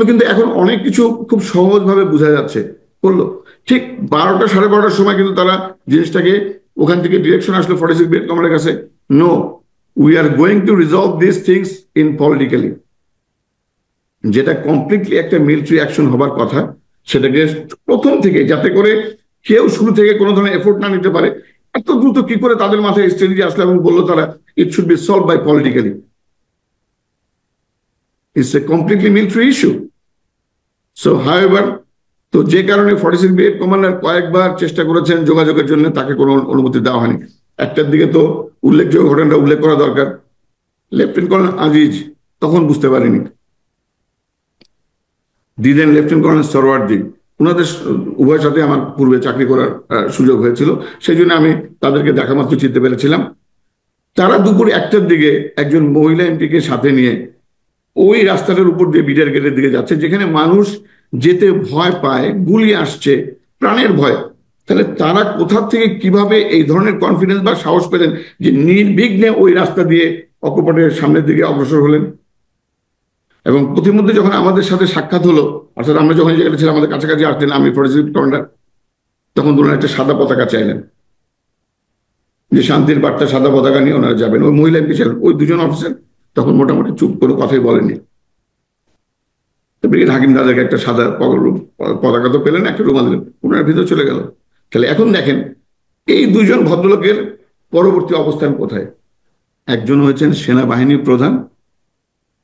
A: কিন্তু এখন অনেক কিছু খুব সহজভাবে বোঝা যাচ্ছে। করলো ঠিক 12টা 12:30টার সময় কিন্তু তারা জিনিসটাকে, ওখান থেকে ডিরেকশন আসলো 46 ব্রিগেড কমান্ডারের কাছে, no we are going to resolve this things in politically, যেটা কমপ্লিটলি একটা মিলিটারি অ্যাকশন হবার কথা, সেটাকে প্রথম থেকে, যাতে করে কেউ শুরু থেকে কোনো ধরনের এফোর্ট না নিতে পারে। এত দ্রুত কি করে তাদের মাথায় স্ট্র্যাটেজি আসলো এবং বললো তারা it should be solve by politically. It's a completely military issue. So however, তো যে কারণে 46 ব্রিগেড কমান্ডার কয়েকবার চেষ্টা করেছেন যোগাযোগের জন্য, তাকে কোনো অনুমতি দেওয়া হয়নি। একটার দিকে তো উল্লেখযোগ্য ঘটনাটা উল্লেখ করা দরকার, লেফটেন্যান্ট কর্নেল আজিজ তখন বুঝতে পারেনি, দিলেন লেফটেন্যান্ট কর্নেল সরওয়ার্দি, ওনাদের উভয়ের সাথে আমার পূর্বে চাকরি করার সুযোগ হয়েছিল, সেই জন্য আমি তাদেরকে দেখা মাত্র চিনতে পেরেছিলাম। তারা দুপুর 1টার দিকে একজন মহিলা এমপিকে সাথে নিয়ে ওই রাস্তাটার উপর দিয়ে বিডিআর গেটের দিকে যাচ্ছে, যেখানে মানুষ যেতে ভয় পায়, গুলি আসছে, প্রাণের ভয়। তাহলে তারা কোথা থেকে কিভাবে এই ধরনের কনফিডেন্স বা সাহস পেলেন যে নির্বিঘ্নে ওই রাস্তা দিয়ে অকপটের সামনের দিকে অগ্রসর হলেন? এবং প্রতিমধ্যে যখন আমাদের সাথে সাক্ষাৎ হলো, অর্থাৎ আমরা যখন জায়গাটা ছিলাম আমাদের কাছাকাছি আসলেন, আমি ফরেস্ট কমান্ডার, তখন দুজন একটা সাদা পতাকা চাইলেন, যে শান্তির বার্তা সাদা পতাকা নিয়ে ওনারা যাবেন। ওই মহিলা এমপি ছিলেন, ওই দুজন অফিসার তখন মোটামুটি চুপ, কোনো কথাই বলেনি। ব্রিগেড হাকিম তাদেরকে একটা সাদা পতাকা তো পেলেন, একটা রুমাল দিলেন, ওনার ভিতরে চলে গেল। তাহলে এখন দেখেন এই দুজন ভদ্রলোকের পরবর্তী অবস্থান কোথায়। একজন হয়েছেন সেনাবাহিনীর প্রধান,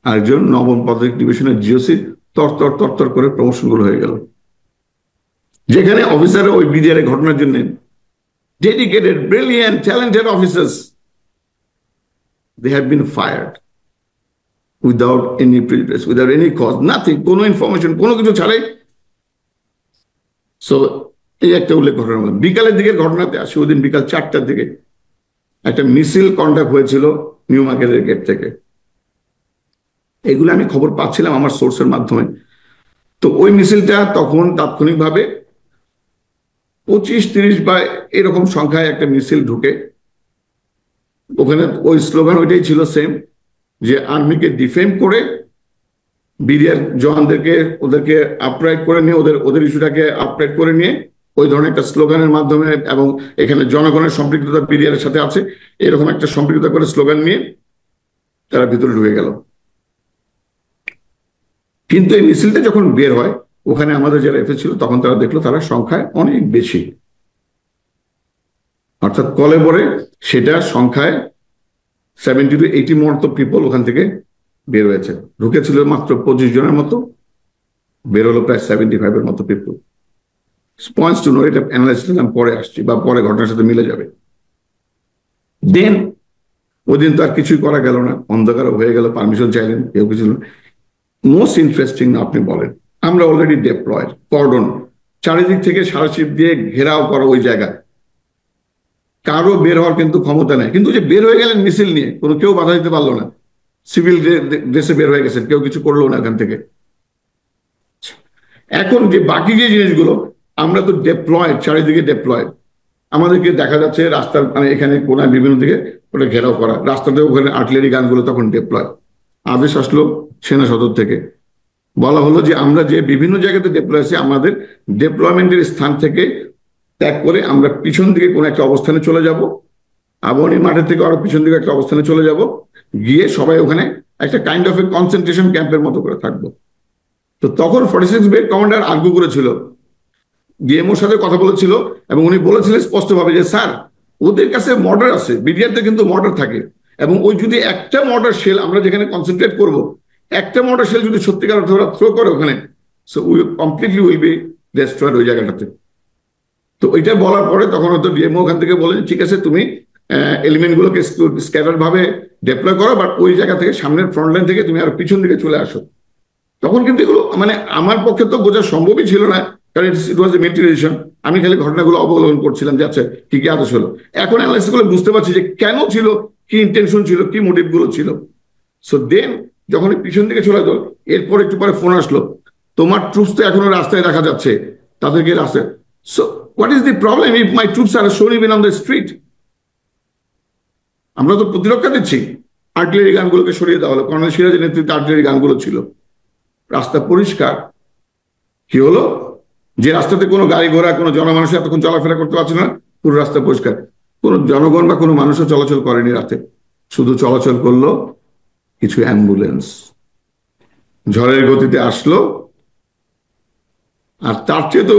A: আরেকজন নবম পদাতিক ডিভিশনের জিওসি। তরতর তরতর করে প্রমোশন গুলো হয়ে গেল, যেখানে অফিসার ওই বিডিআর ঘটনার জন্য dedicated, brilliant, talented officers, they have been fired without any prejudice, without any cause, nothing, কোনো ইনফরমেশন, কোনো কিছু ছাড়াই। সো এই একটা উল্লেখ ঘটনা। বিকালের দিকের ঘটনাতে আসে, ওই দিন বিকাল 4টার দিকে একটা মিছিল কন্ডাক্ট হয়েছিল নিউ মার্কেটের গেট থেকে। এগুলো আমি খবর পাচ্ছিলাম আমার সোর্সের মাধ্যমে। তো ওই মিছিলটা তখন তাৎক্ষণিকভাবে 25-30 বা এরকম সংখ্যায় একটা মিছিল ঢুকে, ওখানে ওই স্লোগান ওইটাই ছিল সেম, যে আর্মিকে ডিফেম করে বিডিআর জওয়ানদেরকে ওদেরকে আপরাইট করে নিয়ে, ওদের ইস্যুটাকে আপরাইট করে নিয়ে ওই ধরনের একটা স্লোগানের মাধ্যমে, এবং এখানে জনগণের সম্পৃক্ততা বিডিআর এর সাথে আছে, এরকম একটা সম্পৃক্ততা করে স্লোগান নিয়ে তারা ভিতরে ঢুকে গেল। কিন্তু এই মিছিলটা যখন বের হয়, ওখানে আমাদের যারা এফএ ছিল তখন তারা দেখলো তারা সংখ্যায় অনেক বেশি, অর্থাৎ কলেবরে সেটা সংখ্যায় 70 to 80 মতো পিপল ওখান থেকে বের হয়েছে। ঢুকেছিল মাত্র 25 জনের মতো, বের হলো প্রায় 75 মতো পিপল। পয়েন্টস টু নো, এটা অ্যানালাইসিস আমি পরে আসছি বা পরে ঘটনার সাথে মিলে যাবে। দেন ওই দিন তো আর কিছুই করা গেল না, অন্ধকার হয়ে গেল, পারমিশন চাইলেন, কেউ কিছু। মোস্ট ইন্টারেস্টিং আপনি বলেন, আমরা অলরেডি ডেপ্লয়েড, কর্ডন চারিদিক থেকে সারা শিপ দিয়ে ঘেরাও করা ওই জায়গা, কারো বের হওয়ার কিন্তু ক্ষমতা নেই। কিন্তু যে বের হয়ে গেলেন মিছিল নিয়ে, কোনো কেউ বাধা দিতে পারলো না, সিভিল ড্রেসে বের হয়ে গেছেন, কেউ কিছু করলো না এখান থেকে। এখন যে বাকি যে জিনিসগুলো, আমরা তো ডেপ্লয়েড, চারিদিকে ডেপ্লয়েড, আমাদেরকে দেখা যাচ্ছে রাস্তার মানে এখানে কোনায় বিভিন্ন দিকে ওটা ঘেরাও করা, রাস্তাতে ওখানে আর্টিলারি গানগুলো তখন ডেপ্লয়। আদেশ আসলো সেনা সদর থেকে, বলা হলো যে আমরা যে বিভিন্ন জায়গাতে ডেপ্লয় আছি, আমাদের ডেপ্লয়মেন্টের স্থান থেকে ত্যাগ করে আমরা পিছন দিকে কোনো একটা অবস্থানে চলে যাব, আবহানী মাঠের থেকে আরো পিছন দিকে একটা অবস্থানে চলে যাব, গিয়ে সবাই ওখানে একটা কাইন্ড অফ এ কনসেন্ট্রেশন ক্যাম্পের মতো করে থাকবো। তো তখন 46 ব্রিগেড কমান্ডার আর্গু করেছিল, ডিএমওর সাথে কথা বলেছিল, এবং উনি বলেছিলেন স্পষ্টভাবে যে স্যার, ওদের কাছে মর্টার আছে, বিডিআরতে কিন্তু মর্টার থাকে, এবং ওই যদি একটা মর্টার শেল আমরা যেখানে কনসেন্ট্রেট করব, একটা মর্টার শেল যদি সত্যিকার অর্থে ওরা থ্রো করে ওখানে, so we completely will be destroyed ওই জায়গাটাতে। তো ওইটা বলার পরে তখন হয়তো ডিএমও ওখান থেকে বলেন, ঠিক আছে তুমি এলিমেন্ট গুলোকে স্ক্যাটার ভাবে ডেপ্লয় করো, বাট ওই জায়গা থেকে সামনের ফ্রন্ট লাইন থেকে তুমি আর পিছন দিকে চলে আসো। তখন কিন্তু এগুলো মানে আমার পক্ষে তো বোঝা সম্ভবই ছিল না, কারণ ইট ওয়াজ এ মিলিটারি ডিসিশন। আমি খালি ঘটনাগুলো অবলোকন করছিলাম যে আচ্ছা কি কি আদেশ হলো। এখন অ্যানালাইসিস গুলো বুঝতে পারছি যে কেন ছিল, কি ইন্টেনশন ছিল, কি মোটিভ গুলো ছিল। সো দেন যখন পিছন দিকে চলে গেল, এরপর একটু পরে ফোন আসলো, তোমার ট্রুপস তো এখনো রাস্তায় দেখা যাচ্ছে, তাদেরকে রাস্তায়। So what is the problem if my troops are shown even on the street? আমরা তো প্রতিরক্ষা দিচ্ছি। আর্টিলারি গানগুলোকে সরিয়ে দেওয়া হলো, কর্নেল সিরাজের নেতৃত্বে আর্টিলারি গানগুলো ছিল, রাস্তা পরিষ্কার। কি হলো, যে রাস্তাতে কোনো গাড়ি ঘোড়া কোনো জনমানুষ এতক্ষণ চলাফেরা করতে পারছে না, পুরো রাস্তা পরিষ্কার, কোনো জনগণ বা কোনো মানুষও চলাচল করেনি রাতে। শুধু চলাচল করলো কিছু অ্যাম্বুলেন্স, ঝড়ের গতিতে আসলো, আর তার চেয়ে তো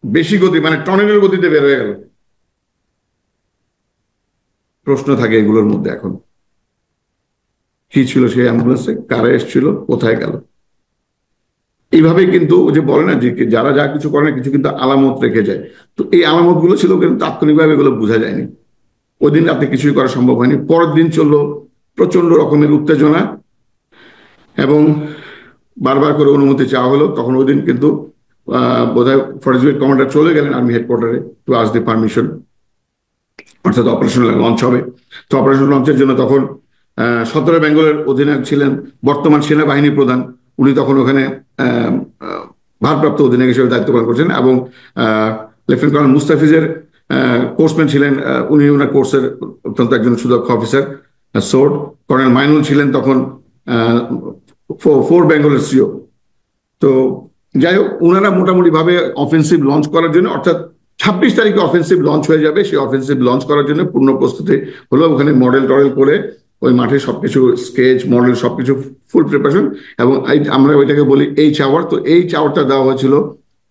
A: বেশি গতি মানে টর্নেডোর গতিতে বের হয়ে গেল। প্রশ্ন থাকে এগুলোর মধ্যে এখন, কি ছিল সেই অ্যাম্বুলেন্সে, কারা এসেছিল, কোথায় গেল? এইভাবে কিন্তু যে বলে না যে যারা যা কিছু করে না, কিছু কিন্তু আলামত রেখে যায়। তো এই আলামত গুলো ছিল, কিন্তু তাৎক্ষণিকভাবে এগুলো বোঝা যায়নি। ওই দিন রাতে কিছুই করা সম্ভব হয়নি। পরের দিন চললো প্রচন্ড রকমের উত্তেজনা, এবং বারবার করে অনুমতি চাওয়া হলো। তখন ওই দিন কিন্তু বোধহয় ফরেস্ট ব্রিগেড কমান্ডার চলে গেলেন আর্মি হেডকোয়ার্টারে টু আস্ক দি পারমিশন, অর্থাৎ অপারেশন লঞ্চ হবে। তো অপারেশন লঞ্চের জন্য তখন 17 বেঙ্গলের অধিনায়ক ছিলেন বর্তমান সেনাবাহিনী প্রধান, উনি তখন ওখানে ভারপ্রাপ্ত অধিনায়ক হিসেবে দায়িত্ব পালন করছেন, এবং লেফটেন্যান্ট কর্নেল মুস্তাফিজের কোর্সম্যান ছিলেন, উনি ওনার কোর্সের অত্যন্ত একজন সুদক্ষ অফিসার সোর্ড। কর্নেল মাইনুল ছিলেন তখন ফোর বেঙ্গলের সিও। তো যাই হোক, ওনারা মোটামুটি ভাবে অফেন্সিভ লঞ্চ করার জন্য, অর্থাৎ 26 তারিখে অফেন্সিভ লঞ্চ হয়ে যাবে, সেই অফেন্সিভ লঞ্চ করার জন্য পূর্ণ প্রস্তুতি হলো। ওখানে মডেল টডেল করে ওই মাঠে সবকিছু স্কেচ মডেল সবকিছু ফুল প্রিপারেশন, এবং আমরা ওইটাকে বলি এইচ আওয়ার। তো এইচ আওয়ারটা দেওয়া হয়েছিল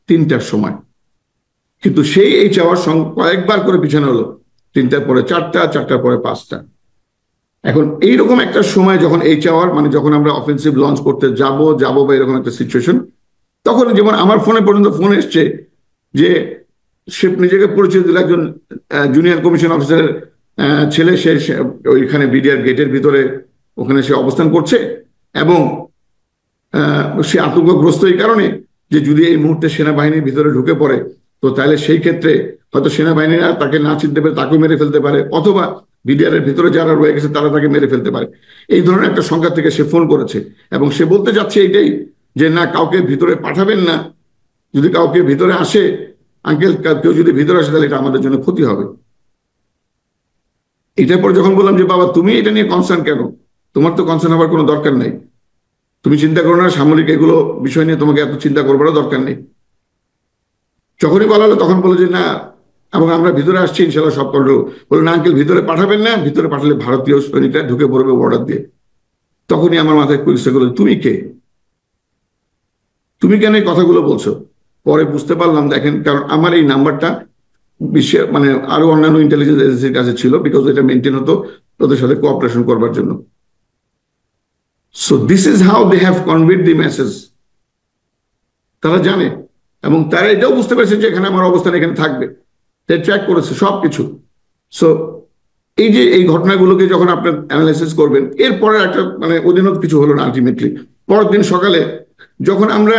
A: 3টার সময়, কিন্তু সেই এইচ আওয়ার কয়েকবার করে পিছানো হলো, 3টার পরে 4টা, 4টার পরে 5টা। এখন এইরকম একটা সময় যখন এইচ আওয়ার, মানে যখন আমরা অফেন্সিভ লঞ্চ করতে যাব বা এরকম একটা সিচুয়েশন, তখন যেমন আমার ফোনে পর্যন্ত ফোন এসছে যে সে নিজেকে পরিচয় দিল একজন জুনিয়র কমিশন অফিসারের ছেলে, সে ওইখানে বিডিআর গেটের ভিতরে ওখানে সে অবস্থান করছে, এবং সে আতঙ্কগ্রস্ত এই কারণে যে যদি এই মুহূর্তে সেনাবাহিনীর ভিতরে ঢুকে পড়ে, তো তাহলে সেই ক্ষেত্রে হয়তো সেনাবাহিনীরা তাকে না চিনতে পারে, তাকেও মেরে ফেলতে পারে, অথবা বিডিআর এর ভিতরে যারা রয়ে গেছে তারা তাকে মেরে ফেলতে পারে। এই ধরনের একটা সংখ্যা থেকে সে ফোন করেছে, এবং সে বলতে যাচ্ছে এইটাই যে না, কাউকে ভিতরে পাঠাবেন না, যদি কাউকে ভিতরে আসে, আঙ্কেল কেউ যদি ভিতরে আসে তাহলে এটা আমাদের জন্য ক্ষতি হবে। এটার পর যখন বললাম যে বাবা তুমি এটা নিয়ে কনসার্ন কেন, তোমার তো কনসার্ন হওয়ার কোনো দরকার নেই, তুমি চিন্তা করো না, সামরিক এগুলো বিষয় নিয়ে তোমাকে এত চিন্তা করবারও দরকার নেই। যখনই বলা হলো তখন বলো যে না, এবং আমরা ভিতরে আসছি ইনশাল্লাহ সব কন্ট্রোল। বলো না আঙ্কেল ভিতরে পাঠাবেন না, ভিতরে পাঠালে ভারতীয় সৈনিকরা ঢুকে পড়বে বর্ডার দিয়ে। তখনই আমার মাথায় কুইসে গেল, তুমি কে, তুমি কেন এই কথাগুলো বলছো? পরে বুঝতে পারলাম, দেখেন, কারণ আমার এই নাম্বারটা বিশ্বের মানে আরো অন্যান্য ইন্টেলিজেন্স এজেন্সির কাছে ছিল, বিকজ এটা মেনটেন হতো ওদের সাথে কোঅপারেশন করবার জন্য। So this is how they have conveyed the message. তারা জানে, এবং তারা এটাও বুঝতে পেরেছে যে এখানে আমার অবস্থান এখানে থাকবে, তাই ট্র্যাক করেছে সবকিছু। সো এই যে এই ঘটনাগুলোকে যখন আপনার অ্যানালাইসিস করবেন, এরপরে একটা মানে অধীনত কিছু হলো না আলটিমেটলি। পরের দিন সকালে যখন আমরা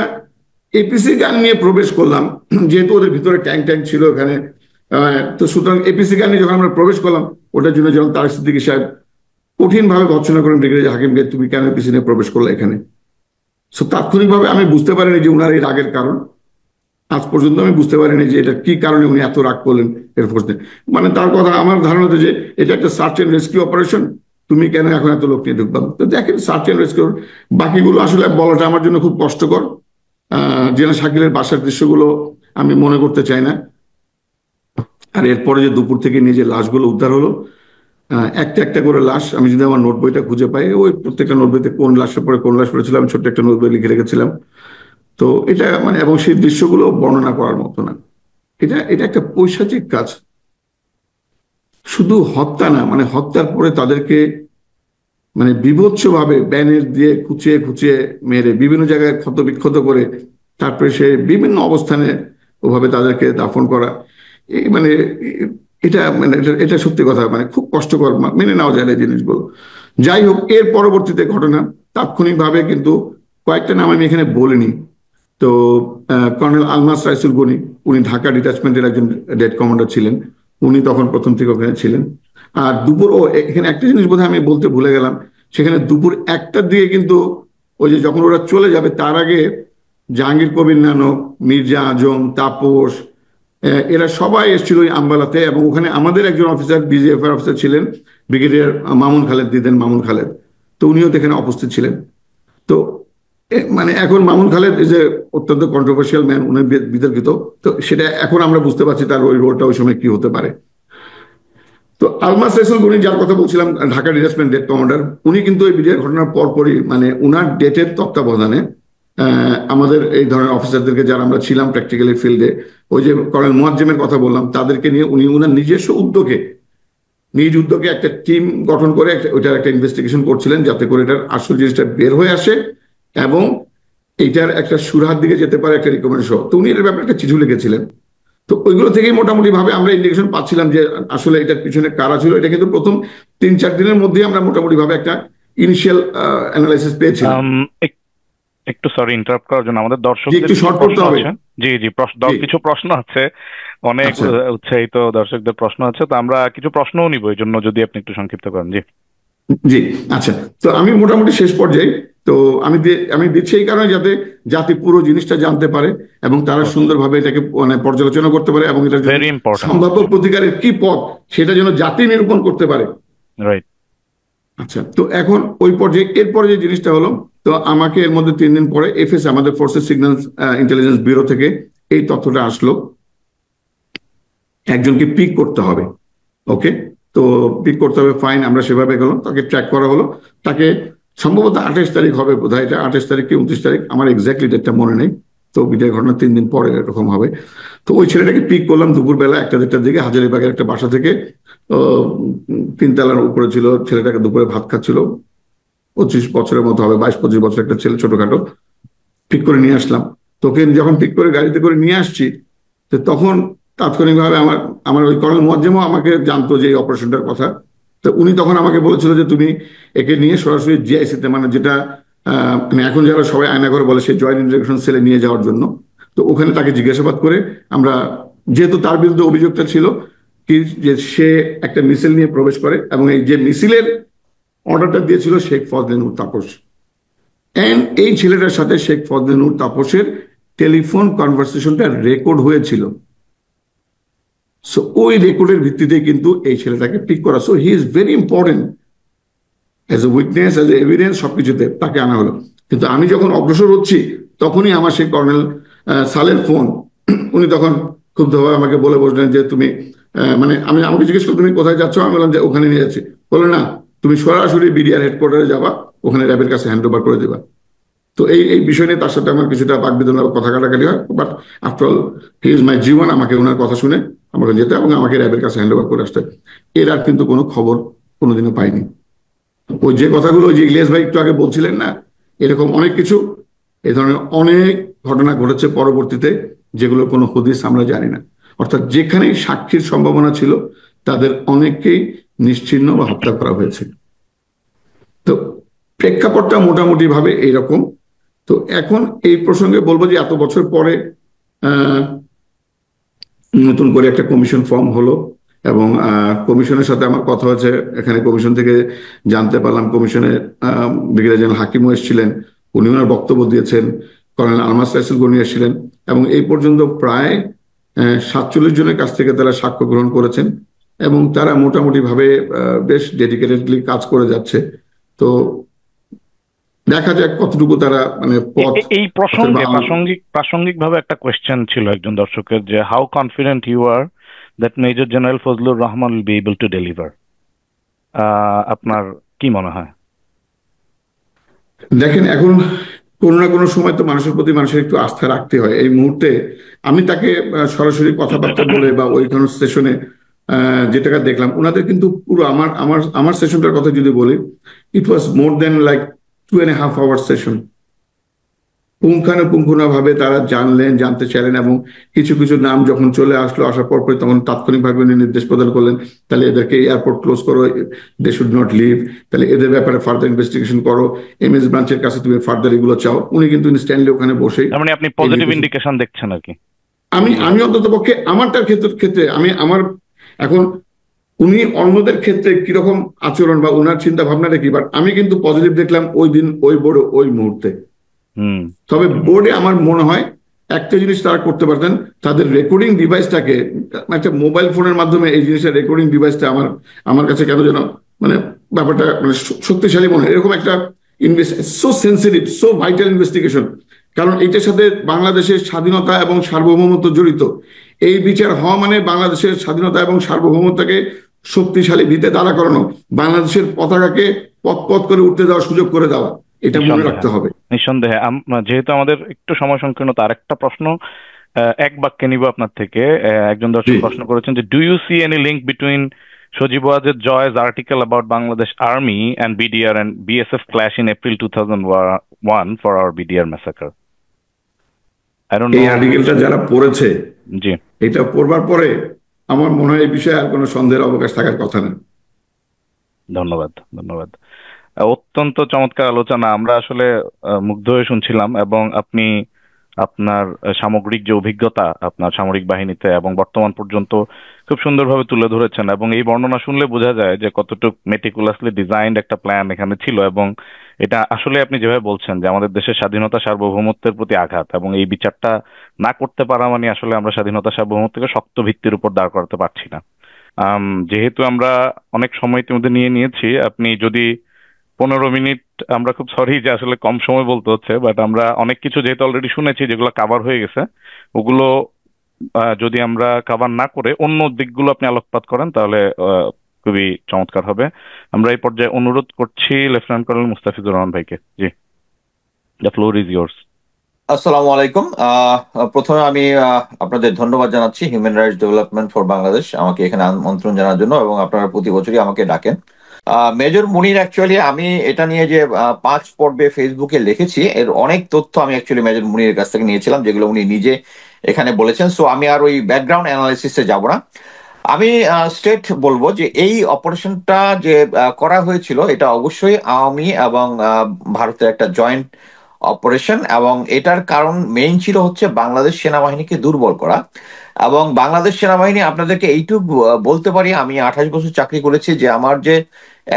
A: এপিসি গান নিয়ে প্রবেশ করলাম, যেহেতু ওদের ভিতরে ট্যাঙ্ক ট্যাঙ্ক ছিল ওখানে, তো সুতরাং এপিসি গান নিয়ে যখন আমরা প্রবেশ করলাম, ওটার জন্য যখন তারেক সিদ্দিকী সাহেব কঠিন ভাবে ভর্ৎসনা করেন ব্রিগেডিয়ার হাকিমকে, তুমি কেন এপিসি নিয়ে প্রবেশ করলে এখানে। সো তাৎক্ষণিকভাবে আমি বুঝতে পারিনি যে উনার এই রাগের কারণ, আজ পর্যন্ত আমি বুঝতে পারিনি যে এটা কি কারণে উনি এত রাগ করলেন এয়ারফোর্স নিয়ে। মানে তার কথা আমার ধারণা যে এটা একটা সার্চ এন্ড রেস্কিউ অপারেশন, তুমি কেন এখন এত লোক নিয়ে ঢুকলাম। তো দেখেন সার্চ এন্ড রেস্কিউ, বাকিগুলো আসলে বলাটা আমার জন্য খুব কষ্টকর। জেনারেল শাকিলের বাসার দৃশ্যগুলো আমি মনে করতে চাই না। আর এরপরে যে দুপুর থেকে নিয়ে যে লাশগুলো উদ্ধার হলো, একটা একটা করে লাশ, আমি যদি আমার নোট বইটা খুঁজে পাই, ওই প্রত্যেকটা নোট বইতে কোন লাশের পরে কোন লাশ পড়েছিল আমি ছোট্ট একটা নোট বই লিখে রেখেছিলাম। তো এটা মানে, এবং সেই দৃশ্যগুলো বর্ণনা করার মতো না। এটা এটা একটা পৈশাচিক কাজ, শুধু হত্যা না, মানে হত্যার পরে তাদেরকে মানে বিভৎসভাবে ব্যানের দিয়ে খুঁচিয়ে খুঁচিয়ে মেরে বিভিন্ন জায়গায় ক্ষত বিক্ষত করে তারপরে সে বিভিন্ন অবস্থানে ওভাবে তাদেরকে দাফন করা, এই মানে এটা মানে এটা সত্যি কথা, মানে খুব কষ্টকর, মেনে নেওয়া যায় না এই জিনিসগুলো। যাই হোক, এর পরবর্তীতে ঘটনা তাৎক্ষণিকভাবে কিন্তু কয়েকটা নাম আমি এখানে বলিনি। তো কর্নেল আলমাস রাইসুল গনি, উনি ঢাকা ডিটাচমেন্টের একজন ডেড কমান্ডার ছিলেন, উনি তখন প্রথম থেকে ওখানে ছিলেন। আর দুপুর, এখানে একটা জিনিস বোধহয় আমি বলতে ভুলে গেলাম, সেখানে দুপুর 1টার দিকে কিন্তু ওই যে যখন ওরা চলে যাবে তার আগে জাহাঙ্গীর কবির নানক, মির্জা আজম, তাপস, এরা সবাই এসেছিল ওই আম্বালাতে, এবং ওখানে আমাদের একজন অফিসার ডিজিএফ অফিসার ছিলেন ব্রিগেডিয়ার মামুন খালেদ, দিদেন মামুন খালেদ, তো উনিও এখানে উপস্থিত ছিলেন। তো মানে এখন মামুন খালেদ যে অত্যন্ত কন্ট্রোভার্সিয়াল ম্যান, উনি বিতর্কিত, তো সেটা এখন আমরা বুঝতে পারছি তার ওই রোলটা ওই সময় কি হতে পারে। তো আলমাস রাইসুল গনি, যার কথা বলছিলাম, ঢাকা ডিটাচমেন্ট ডেড কমান্ডার, উনি কিন্তু এই বিডিআর ঘটনার পরপরই মানে উনার ডেটের তত্ত্বাবধানে আমাদের এই ধরনের অফিসারদেরকে, যারা আমরা ছিলাম প্র্যাকটিক্যালি ফিল্ডে, ওই যে কর্নেল মুয়াজ্জেমের কথা বললাম, তাদেরকে নিয়ে উনি উনার নিজস্ব উদ্যোগে নিজ উদ্যোগে একটা টিম গঠন করে ওইটার একটা ইনভেস্টিগেশন করছিলেন, যাতে করে এটার আসল জিনিসটা বের হয়ে আসে এবং এইটার একটা সুরাহার দিকে যেতে পারে একটা রিকমেন্ডেশন। তো উনি এর ব্যাপারে একটা চিঠি লিখেছিলেন। তো ওইগুলো থেকেই মোটামুটি ভাবে আমরা ইন্ডিকেশন পাচ্ছিলাম যে আসলে এটার পিছনে কারা ছিল। এটা কিন্তু প্রথম 3-4 দিনের মধ্যেই আমরা মোটামুটি ভাবে একটা ইনিশিয়াল অ্যানালাইসিস পেয়েছিলাম।
C: একটু সরি ইন্টারাপ্ট করার জন্য, আমাদের দর্শকদের
A: একটু শর্ট করতে হবে।
C: জি জি, কিছু প্রশ্ন আছে, অনেক উৎসাহিত দর্শকদের প্রশ্ন আছে, তো আমরা কিছু প্রশ্নও নিব, এই জন্য যদি আপনি একটু সংক্ষিপ্ত করেন। জি
A: জি, আচ্ছা। তো আমি মোটামুটি শেষ পর্যায়ে তো আমি দিচ্ছি এই কারণে যাতে জাতি পুরো জিনিসটা জানতে পারে এবং তারা সুন্দরভাবে এটাকে মানে পর্যালোচনা করতে পারে এবং এটা
C: ভেরি ইম্পর্টেন্ট।
A: সম্ভাব্য প্রতিকারের কি পথ সেটা যেন জাতি নিরূপণ করতে পারে।
C: রাইট।
A: আচ্ছা, তো এখন ওই পর্যায়ে এরপরে যে জিনিসটা হলো, তো আমাকে এর মধ্যে 3 দিন পরে এফএস আমাদের ফোর্সেস সিগন্যাল ইন্টেলিজেন্স ব্যুরো থেকে এই তথ্যটা আসলো, একজনকে পিক করতে হবে। ওকে, তো পিক করতে হবে, ফাইন, আমরা সেভাবে গেলাম, তাকে ট্র্যাক করা হলো। তাকে সম্ভবত 28 তারিখ হবে বোধ হয়, এটা 28 তারিখ কি 29 তারিখ, আমার এক্স্যাক্টলি ডেটটা মনে নেই। তো বিদায় ঘটনা 3 দিন পরে এরকম হবে। তো ওই ছেলেটাকে পিক করলাম দুপুরবেলা 1টা-1:30টার দিকে হাজারীবাগের একটা বাসা থেকে। 3 তলার উপরে ছিল, ছেলেটাকে দুপুরে ভাত খাচ্ছিল, 25 বছরের মতো হবে, 22-25 বছর একটা ছেলে, ছোটখাটো। পিক করে নিয়ে আসলাম। তোকে যখন পিক করে গাড়িতে করে নিয়ে আসছি, তো তখন তাৎক্ষণিকভাবে আমার ওই কর্নেল মোয়াজ্জেমও আমাকে জানতো যে এই অপারেশনটার কথা। তো উনি তখন আমাকে বলেছিল যে তুমি একে নিয়ে সরাসরি জিআইসিতে, মানে যেটা মানে এখন যারা সবাই আয়নাঘর বলে, সেই জয়েন্ট ইন্টারোগেশন সেলে নিয়ে যাওয়ার জন্য। তো ওখানে তাকে জিজ্ঞাসাবাদ করে আমরা, যেহেতু তার বিরুদ্ধে অভিযোগটা ছিল কি যে সে একটা মিছিল নিয়ে প্রবেশ করে এবং এই যে মিছিলের অর্ডারটা দিয়েছিল শেখ ফজলে নূর তাপস, এন্ড এই ছেলেটার সাথে শেখ ফজলে নূর তাপসের টেলিফোন কনভারসেশনটা রেকর্ড হয়েছিল। সো ওই রেকর্ডের ভিত্তিতে কিন্তু এই ছেলেটাকে পিক করা। So he is very important as a witness, as a evidence, সবকিছুতে তাকে আনা হলো। কিন্তু আমি যখন অগ্রসর হচ্ছি তখনই আমার সেই কর্নেল সালের ফোন। উনি তখন ক্ষুব্ধভাবে আমাকে বলে বসলেন যে তুমি মানে আমাকে জিজ্ঞেস করো তুমি কোথায় যাচ্ছ, আমি বললাম যে ওখানে নিয়ে যাচ্ছি। বলে না, তুমি সরাসরি বিডিআর হেডকোয়ার্টারে যাবা, ওখানে র্যাবের কাছে হ্যান্ড ওভার করে দেবা। তো এই বিষয় নিয়ে তার সাথে আমার কিছুটা বাকবিতণ্ডা, কথা কাটাকাটি হয়, but after all he is my জীবন। আমাকে ওনার কথা শুনে আমাকে যেতে এবং আমাকে র্যাবের কাছে হ্যান্ড ওভার করে আসতে। এর আর কিন্তু কোনো খবর কোনোদিনও পাইনি। ওই যে কথাগুলো যে ইলিয়াস ভাই একটু আগে বলছিলেন না, এরকম অনেক কিছু, এই ধরনের অনেক ঘটনা ঘটেছে পরবর্তীতে, যেগুলো কোনো হদিস আমরা জানি না। অর্থাৎ যেখানেই সাক্ষীর সম্ভাবনা ছিল তাদের অনেককেই নিশ্চিহ্ন বা হত্যা করা হয়েছে। তো প্রেক্ষাপটটা মোটামুটি ভাবে এইরকম। তো এখন এই প্রসঙ্গে বলবো যে এত বছর পরে নতুন করে একটা কমিশন ফর্ম হলো এবং কমিশনের সাথে আমার কথা হয়েছে। এখানে কমিশন থেকে জানতে পারলাম কমিশনের ব্রিগেডিয়ার জেনারেল হাকিমও এসেছিলেন, উনি ওনার বক্তব্য দিয়েছেন, কর্নেল আলমাস রাইসুল গনি এসেছিলেন এবং এই পর্যন্ত প্রায় 47 জনের কাছ থেকে তারা সাক্ষ্য গ্রহণ করেছেন এবং তারা মোটামুটি ভাবে বেশ ডেডিকেটেডলি কাজ করে যাচ্ছে। তো দেখা যাক কতটুকু তারা মানে পথ।
C: এই প্রসঙ্গে প্রাসঙ্গিকভাবে একটা কোয়েশ্চেন ছিল একজন দর্শকের, যে how confident you are that major general Fazlur Rahman will be able to deliver. আপনার কি মনে হয়?
A: দেখেন, এখন কোনো না কোনো সময় তো মানুষের প্রতি মানুষের একটু আস্থা রাখতে হয়। এই মুহূর্তে আমি তাকে সরাসরি কথাবার্তা বলে বা ওই ধরনের সেশনে যেটা দেখলাম, ওনাদের কিন্তু পুরো আমার সেশনটার কথা যদি বলি, ইট ওয়াজ মোর দেন লাইক 2.5 hours সেশন। পুঙ্খানুপুঙ্খানুভাবে তারা জানতে চাইলেন এবং কিছু কিছু নাম যখন চলে আসার পর তখন তাৎক্ষণিকভাবে উনি নির্দেশ প্রদান করলেন, তাহলে এদেরকে এয়ারপোর্ট ক্লোজ করো, দে শুড নট লিভ, তাহলে এদের ব্যাপারে ফার্দার ইনভেস্টিগেশন করো, এমএস ব্রাঞ্চের কাছে তুমি ফার্দার এগুলো চাও। উনি কিন্তু ইনস্ট্যান্টলি ওখানে বসে,
C: মানে আপনি পজিটিভ ইন্ডিকেশন দেখছেন আর কি।
A: আমি অন্তত পক্ষে আমারটার ক্ষেত্রে আমার এখন উনি অন্যদের ক্ষেত্রে কিরকম আচরণ বা ওনার চিন্তা ভাবনাটা কি, বাট আমি কিন্তু পজিটিভ দেখলাম ওই দিন, ওই বোর্ডে, ওই মুহূর্তে। তবে বোর্ডে আমার মনে হয় একটা জিনিস তারা করতে পারতেন, তাদের রেকর্ডিং ডিভাইসটাকে, একটা মোবাইল ফোনের মাধ্যমে এই জিনিসটা রেকর্ডিং ডিভাইসটা আমার কাছে কেন যেন মানে ব্যাপারটা মানে শক্তিশালী মনে হয়। এরকম একটা so sensitive, so vital investigation, কারণ এইটার সাথে বাংলাদেশের স্বাধীনতা এবং সার্বভৌমত্ব জড়িত। এই বিচার হওয়া মানে বাংলাদেশের স্বাধীনতা এবং সার্বভৌমত্বকে শক্তিশালী ভিতে দাঁড়া করানো, বাংলাদেশের পতাকাকে পথ করে উঠতে দেওয়ার সুযোগ করে দেওয়া, এটা মনে রাখতে হবে।
C: নিঃসন্দেহে। যেহেতু আমাদের একটু সময় সংকীর্ণতা, আরেকটা প্রশ্ন এক বাক্যে নিব আপনার থেকে। একজন দর্শক প্রশ্ন করেছেন যে, do you see any link between Sajeeb Wazed Joy's article about Bangladesh army and BDR and BSF clash in April 2001 for our BDR massacre?
A: এই আর্টিকেলটা যারা পড়েছে,
C: জি,
A: এটা পড়বার পরে আমার মনে হয় এই বিষয়ে আর কোনো সন্দেহের অবকাশ থাকার কথা না।
C: ধন্যবাদ। অত্যন্ত চমৎকার আলোচনা, আমরা আসলে মুগ্ধ হয়ে শুনছিলাম এবং আপনি আপনার সামগ্রিক যে অভিজ্ঞতা আপনার সামরিক বাহিনীতে এবং বর্তমান পর্যন্ত খুব সুন্দরভাবে তুলে ধরেছেন, এবং এই বর্ণনা শুনলে বোঝা যায় যে কতটুকু মেটিকুলাসলি ডিজাইনড একটা প্ল্যান এখানে ছিল। এবং এটা আসলে আপনি যেভাবে বলছেন যে আমাদের দেশের স্বাধীনতা সার্বভৌমত্বের প্রতি আঘাত, এবং এই বিচারটা না করতে পারা মানে আসলে আমরা স্বাধীনতা সার্বভৌমত্বকে শক্ত ভিত্তির উপর দাঁড় করাতে পারছি না। যেহেতু আমরা অনেক সময় ইতিমধ্যে নিয়েছি, আপনি যদি 15 মিনিট, আমরা খুব সরি যে আসলে কম সময় বলতে হচ্ছে, বাট আমরা অনেক কিছু যেহেতু অলরেডি শুনেছি যেগুলো কাভার হয়ে গেছে, ওগুলো যদি আমরা কাভার না করে অন্য দিকগুলো আপনি আলোকপাত করেন তাহলে খুবই চমৎকার হবে। আমরা এই পর্যায়ে অনুরোধ করছি লেফটেন্যান্ট কর্নেল মুস্তাফিজুর রহমান ভাইকে। জি, দ্য ফ্লোর ইজ ইয়োর্স।
B: আসসালামু আলাইকুম। প্রথমে আমি আপনাদের ধন্যবাদ জানাচ্ছি human rights development for Bangladesh আমাকে এখানে আমন্ত্রণ জানার জন্য, এবং আপনারা প্রতি বছরই আমাকে ডাকেন। মেজর মুনির, অ্যাকচুয়ালি আমি এটা নিয়ে যে 5 পর্বে ফেসবুকে লিখেছি, এর অনেক তথ্য আমি অ্যাকচুয়ালি মেজর মুনিরের কাছ থেকে নিয়েছিলাম, যেগুলো উনি নিজে এখানে বলেছেন। সো আমি আর ওই ব্যাকগ্রাউন্ড অ্যানালাইসিসে যাব না। আমি স্ট্রেট বলবো যে এই অপারেশনটা যে করা হয়েছিল, এটা অবশ্যই আওয়ামী এবং ভারতের একটা জয়েন্ট অপারেশন, এবং এটার কারণ মেইন ছিল হচ্ছে বাংলাদেশ সেনাবাহিনীকে দুর্বল করা। এবং বাংলাদেশ সেনাবাহিনী, আপনাদেরকে এইটুকু বলতে পারি, আমি 28 বছর চাকরি করেছি, যে আমার যে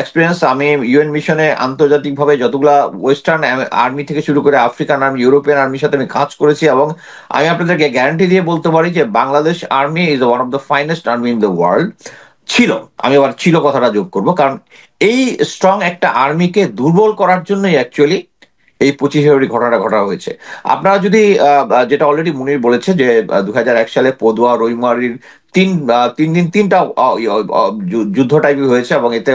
B: এক্সপিরিয়েন্স, আমি ইউএন মিশনে আন্তর্জাতিকভাবে যতগুলা ওয়েস্টার্ন আর্মি থেকে শুরু করে আফ্রিকান আর্মি, ইউরোপিয়ান আর্মির সাথে আমি কাজ করেছি, এবং আমি আপনাদেরকে গ্যারান্টি দিয়ে বলতে পারি যে Bangladesh army is one of the finest army in the world. ছিল, আমি আবার ছিল কথাটা যোগ করবো, কারণ এই স্ট্রং একটা আর্মিকে দুর্বল করার জন্যই অ্যাকচুয়ালি এই 25 ফেব্রুয়ারি ঘটনাটা ঘটা হয়েছে। আপনারা যদি যেটা অলরেডি মুনির বলেছে যে 2001 সালে পদুয়া রইমারির তিন দিন তিনটা যুদ্ধ টাইপই হয়েছে, এবং এতে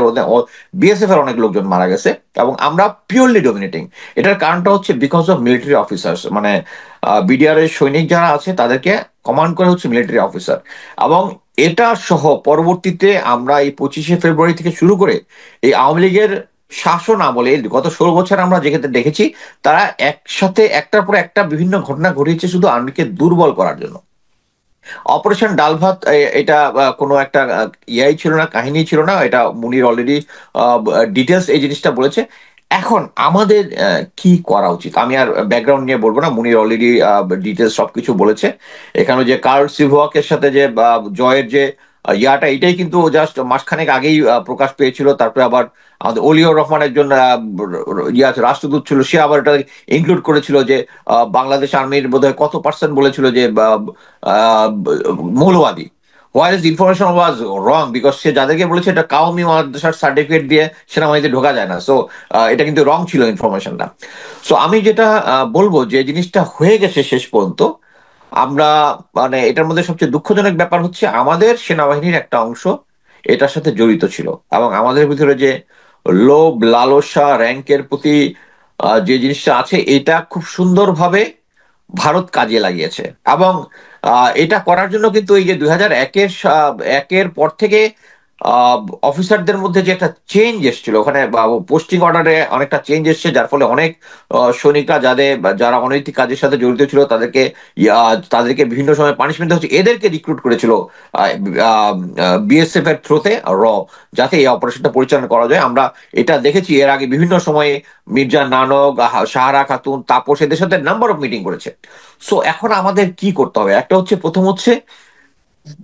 B: বিএসএফ এর অনেক লোকজন মারা গেছে, এবং আমরা পিওরলি ডমিনেটিং। এটার কারণটা হচ্ছে বিকজ অফ মিলিটারি অফিসার্স, মানে বিডিআর এর সৈনিক যারা আছে তাদেরকে কমান্ড করে হচ্ছে মিলিটারি অফিসার। এবং এটা সহ পরবর্তীতে আমরা এই 25 ফেব্রুয়ারি থেকে শুরু করে এই আওয়ামী লীগের শাসন আমলে গত 16 বছর আমরা যেখানে দেখেছি, তারা একসাথে একটার পর একটা বিভিন্ন ঘটনা ঘটিয়েছে শুধু আর্মিকে দুর্বল করার জন্য। অপারেশন ডাল ভাত এটা কোনো একটা ইয়াই ছিল না, কাহিনী ছিল না, এটা মুনির অলরেডি ডিটেলস এই জিনিসটা বলেছে। এখন আমাদের কি করা উচিত, আমি আর ব্যাকগ্রাউন্ড নিয়ে বলবো না, মুনির অলরেডি ডিটেলস সবকিছু বলেছে। এখানে যে কার্ল সিভওয়াকের সাথে যে জয়ের যে ইয়াটা, এটাই কিন্তু জাস্ট মাসখানেক আগেই প্রকাশ পেয়েছিল। তারপরে আবার আমাদের অলিউর রহমান একজন রাষ্ট্রদূত ছিল, সে আবার এটা ইনক্লুড করেছিল যে বাংলাদেশ আর্মির বোধহয় কত পার্সেন্ট বলেছিল যে মৌলবাদী, where is information was wrong, because সে যাদেরকে বলেছে এটা কাউমি মাদ্রাসার সার্টিফিকেট দিয়ে সেনাবাহিনীতে ঢোকা যায় না। সো এটা কিন্তু রং ছিল ইনফরমেশনটা। সো আমি যেটা বলবো, যে জিনিসটা হয়ে গেছে শেষ পর্যন্ত, আমরা মানে এটার মধ্যে সবচেয়ে দুঃখজনক ব্যাপার হচ্ছে আমাদের সেনাবাহিনীর একটা অংশ এটার সাথে জড়িত ছিল, এবং আমাদের ভিতরে যে লোভ লালসা র্যাঙ্কের প্রতি যে জিনিসটা আছে, এটা খুব সুন্দরভাবে ভারত কাজে লাগিয়েছে। এবং এটা করার জন্য কিন্তু এই যে 2001-এর পর থেকে অফিসারদের মধ্যে যে একটা চেঞ্জ এসেছিল, ওখানে পোস্টিং অর্ডারে অনেকটা চেঞ্জ এসছে, যার ফলে অনেক সৈনিকরা যারা অনৈতিক কাজের সাথে জড়িত ছিল তাদেরকে বিভিন্ন সময় পানিশমেন্ট হচ্ছে, এদেরকে রিক্রুট করেছিল বিএসএফ এর থ্রুতে যাতে এই অপারেশনটা পরিচালনা করা যায়। আমরা এটা দেখেছি এর আগে বিভিন্ন সময়ে মির্জা নানক, সাহারা খাতুন, তাপস এদের সাথে নাম্বার অফ মিটিং করেছে। সো এখন আমাদের কি করতে হবে, একটা হচ্ছে প্রথম হচ্ছে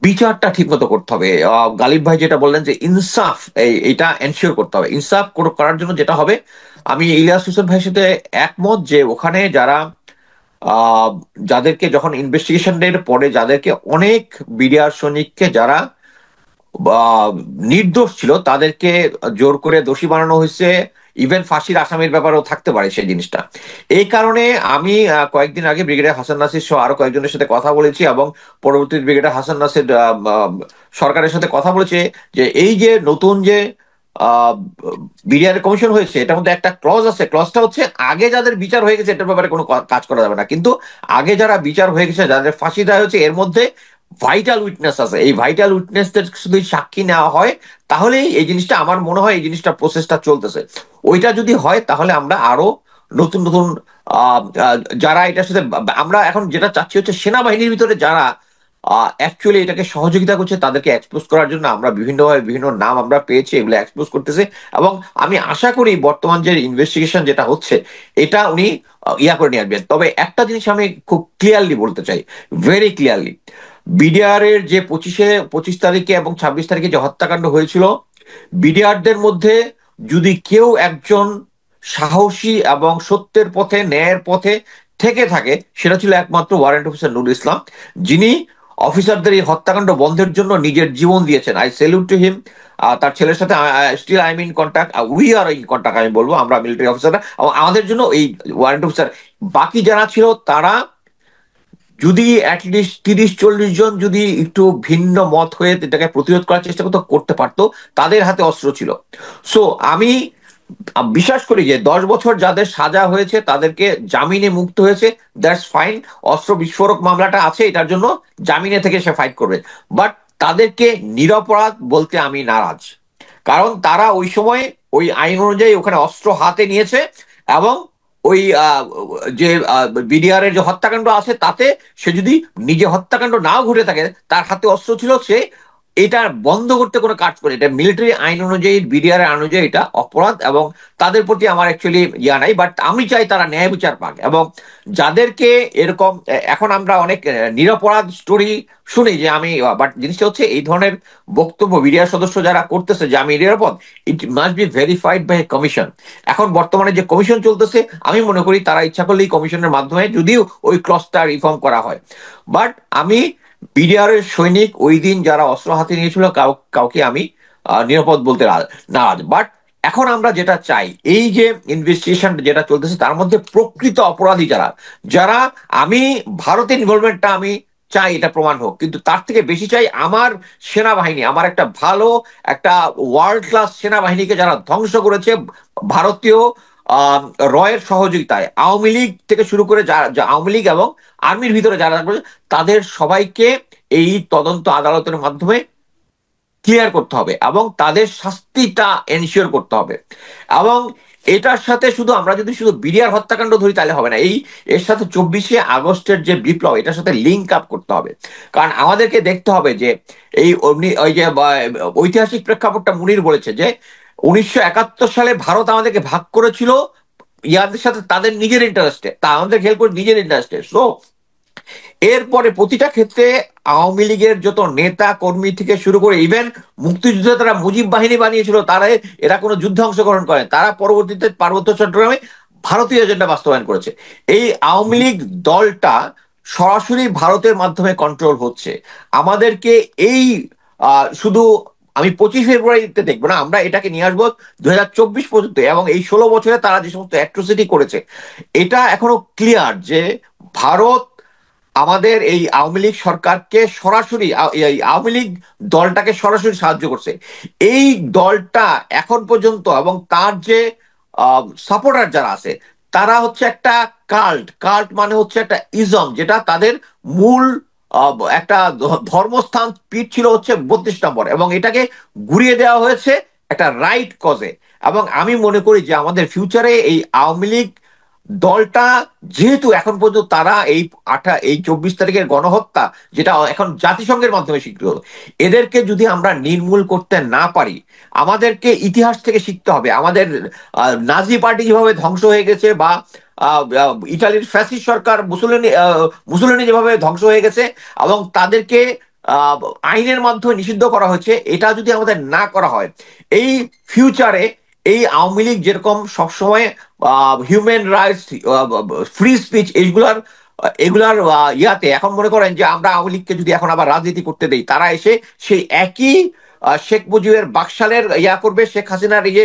B: বিচারটা ঠিক মতো করতে হবে। গালিব ভাই যেটা বললেন যে ইনসাফ, এটা এনশিওর করতে হবে। ইনসাফ করার জন্য যেটা হবে, আমি ইলিয়াস হোসেন ভাইয়ের সাথে একমত যে ওখানে যাদেরকে যখন ইনভেস্টিগেশনের পরে যাদেরকে অনেক বিডিআর সৈনিককে যারা নির্দোষ ছিল তাদেরকে জোর করে দোষী বানানো হয়েছে, ইভেন ফাঁসির আসামির ব্যাপারেও থাকতে পারে সেই জিনিসটা। এই কারণে আমি কয়েকদিন আগে ব্রিগেডিয়ার হাসান নাসির সহ আরো কয়েকজনের সাথে কথা বলেছি, এবং পরবর্তী ব্রিগেডিয়ার হাসান নাসির সরকারের সাথে কথা বলেছে যে এই যে নতুন যে বিডিআর কমিশন হয়েছে, এটার মধ্যে একটা ক্লজ আছে। ক্লজটা হচ্ছে আগে যাদের বিচার হয়ে গেছে এটার ব্যাপারে কোনো কাজ করা যাবে না, কিন্তু আগে যারা বিচার হয়ে গেছে, যাদের ফাঁসি দেওয়া হয়েছে, এর মধ্যে ভাইটাল উইটনেস আছে। এই ভাইটাল উইটনেসদের যদি সাক্ষী নেওয়া হয়, তাহলেই এই জিনিসটা, আমার মনে হয় এই জিনিসটা প্রসেসটা চলতেছে, ওইটা যদি হয় তাহলে আমরা আরো নতুন নতুন যারা এটার সাথে, আমরা এখন যেটা চাচ্ছি হচ্ছে সেনাবাহিনীর ভিতরে যারা অ্যাকচুয়ালি এটাকে সহযোগিতা করছে, তাদেরকে এক্সপোজ করার জন্য আমরা বিভিন্নভাবে বিভিন্ন নাম আমরা পেয়েছি, এগুলো এক্সপোজ করতেছে। এবং আমি আশা করি বর্তমান যে ইনভেস্টিগেশন যেটা হচ্ছে এটা উনি ইয়া করে নিয়ে আসবেন। তবে একটা জিনিস আমি খুব ক্লিয়ারলি বলতে চাই, ভেরি ক্লিয়ারলি, বিডিআর এর যে 25 তারিখে এবং 26 তারিখে যে হত্যাকাণ্ড হয়েছিল, বিডিআরদের মধ্যে যদি কেউ একজন সাহসী এবং সত্যের পথে ন্যায়ের পথে থেকে থাকে, সেটা ছিল একমাত্র ওয়ারেন্ট অফিসার নুরুল ইসলাম, যিনি অফিসারদের এই হত্যাকাণ্ড বন্ধের জন্য নিজের জীবন দিয়েছেন। I salute to him. তার ছেলের সাথে still I am in contact, we are in contact, আমি বলবো আমরা মিলিটারি অফিসাররা, এবং আমাদের জন্য এই ওয়ারেন্ট অফিসার বাকি যারা ছিল তারা যদি অ্যাটলিস্ট 30-40 জন যদি একটু ভিন্ন মত হয়ে এটাকে প্রতিরোধ করার চেষ্টা করতো, করতে পারতো, তাদের হাতে অস্ত্র ছিল। সো আমি বিশ্বাস করি যে 10 বছর যাদের সাজা হয়েছে তাদেরকে জামিনে মুক্ত হয়েছে, দ্যাটস ফাইন। অস্ত্র বিস্ফোরক মামলাটা আছে, এটার জন্য জামিনে থেকে সে ফাইট করবে। বাট তাদেরকে নিরপরাধ বলতে আমি নারাজ, কারণ তারা ওই সময় ওই আইন অনুযায়ী ওখানে অস্ত্র হাতে নিয়েছে, এবং ওই যে বিডিআর এর যে হত্যাকাণ্ড আছে তাতে সে যদি নিজে হত্যাকাণ্ড নাও ঘটে থাকে, তার হাতে অস্ত্র ছিল, সে এটা বন্ধ করতে কোনো কাজ করে, এটা মিলিটারি আইন অনুযায়ী, বিডিআর এর অনুযায়ী এটা অপরাধ, এবং তাদের প্রতি আমার অ্যাকচুয়ালি ইয়া নাই। বাট আমি চাই তারা ন্যায় বিচার পাক, এবং যাদেরকে এরকম এখন আমরা অনেক নিরপরাধ স্টোরি শুনি যে আমি, বাট জিনিসটা হচ্ছে এই ধরনের বক্তব্য বিডিআর সদস্য যারা করতেছে যে আমি নিরাপদ, it must be verified by commission. এখন বর্তমানে যে কমিশন চলতেছে, আমি মনে করি তারা ইচ্ছা করলেই কমিশনের মাধ্যমে যদিও ওই ক্লসটা রিফর্ম করা হয়। বাট আমি বিডিআর এর সৈনিক ওই দিন যারা অস্ত্র হাতে নিয়েছিল কাউকে আমি নিরাপদ বলতে নারাজ। বাট এখন আমরা যেটা চাই, এই যে ইনভেস্টিগেশন যেটা চলতেছে তার মধ্যে প্রকৃত অপরাধী যারা যারা আমি ভারতের ইনভলভমেন্টটা আমি চাই এটা প্রমাণ হোক, কিন্তু তার থেকে বেশি চাই আমার সেনাবাহিনী, আমার একটা ভালো একটা ওয়ার্ল্ড ক্লাস সেনাবাহিনীকে যারা ধ্বংস করেছে ভারতীয় রয়ের সহযোগিতায়, আওয়ামী লীগ থেকে শুরু করে আওয়ামী লীগ এবং আর্মির ভিতরে যারা করেছে, তাদের সবাইকে এই তদন্ত আদালতের মাধ্যমে ক্লিয়ার করতে হবে এবং তাদের শাস্তিটা এনশিওর করতে হবে। এবং এটার সাথে শুধু আমরা যদি শুধু বিডিআর হত্যাকাণ্ড ধরি তাহলে হবে না, এর সাথে 24শে আগস্টের যে বিপ্লব, এটার সাথে লিঙ্ক আপ করতে হবে। কারণ আমাদেরকে দেখতে হবে যে এই ওই যে ঐতিহাসিক প্রেক্ষাপটটা মুনির বলেছে যে 1971 সালে ভারত আমাদেরকে ভাগ করেছিল ইয়াদের সাথে তাদের নিজের ইন্টারেস্টে, তা আমাদের হেল্প করে নিজের ইন্টারেস্টে। সো এরপরে প্রতিটা ক্ষেত্রে আওয়ামী লীগের যত নেতা কর্মী থেকে শুরু করে ইভেন মুক্তিযুদ্ধে তারা মুজিব বাহিনী বানিয়েছিল, তারা এরা কোনো যুদ্ধে অংশগ্রহণ করে, তারা পরবর্তীতে পার্বত্য চট্টগ্রামে ভারতীয় এজেন্ডা বাস্তবায়ন করেছে। এই আওয়ামী লীগ দলটা সরাসরি ভারতের মাধ্যমে কন্ট্রোল হচ্ছে। আমাদেরকে এই শুধু আমি 25 ফেব্রুয়ারিতে দেখবো না, আমরা এটাকে নিয়ে আসবো 2024 পর্যন্ত, এবং এই 16 বছরে তারা যে সমস্ত অ্যাট্রোসিটি করেছে, এটা এখনো ক্লিয়ার যে ভারত আমাদের এই আওয়ামী লীগ সরকারকে সরাসরি, এই আওয়ামী লীগ দলটাকে সরাসরি সাহায্য করছে। এই দলটা এখন পর্যন্ত এবং তার যে সাপোর্টার যারা আছে, তারা হচ্ছে একটা কাল্ট। কাল্ট মানে হচ্ছে একটা ইজম, যেটা তাদের মূল একটা ধর্মস্থান পীঠ ছিল হচ্ছে 32 নম্বর, এবং এটাকে ঘুরিয়ে দেওয়া হয়েছে একটা রাইট কজে। এবং আমি মনে করি যে আমাদের ফিউচারে এই আওয়ামী লীগ দলটা, যেহেতু এখন পর্যন্ত তারা এই 24 তারিখের গণহত্যা যেটা এখন জাতিসংঘের মাধ্যমে স্বীকৃত, এদেরকে যদি আমরা নির্মূল করতে না পারি, আমাদেরকে ইতিহাস থেকে শিখতে হবে। আমাদের নাজি পার্টি যেভাবে ধ্বংস হয়ে গেছে, বা ইটালির ফ্যাসিস্ট সরকার মুসোলিনি যেভাবে ধ্বংস হয়ে গেছে এবং তাদেরকে আইনের মাধ্যমে নিষিদ্ধ করা হয়েছে, এটা যদি আমাদের না করা হয়, এই ফিউচারে এই আওয়ামী লীগ যেরকম সবসময় হিউম্যান রাইটস, ফ্রি স্পিচ, এগুলার ইয়াতে, এখন মনে করেন যে আমরা আওয়ামী লীগকে যদি এখন আবার রাজনীতি করতে দেই, তারা এসে সেই একই শেখ মুজিবের বাকশালের ইয়া করবে, শেখ হাসিনার এই যে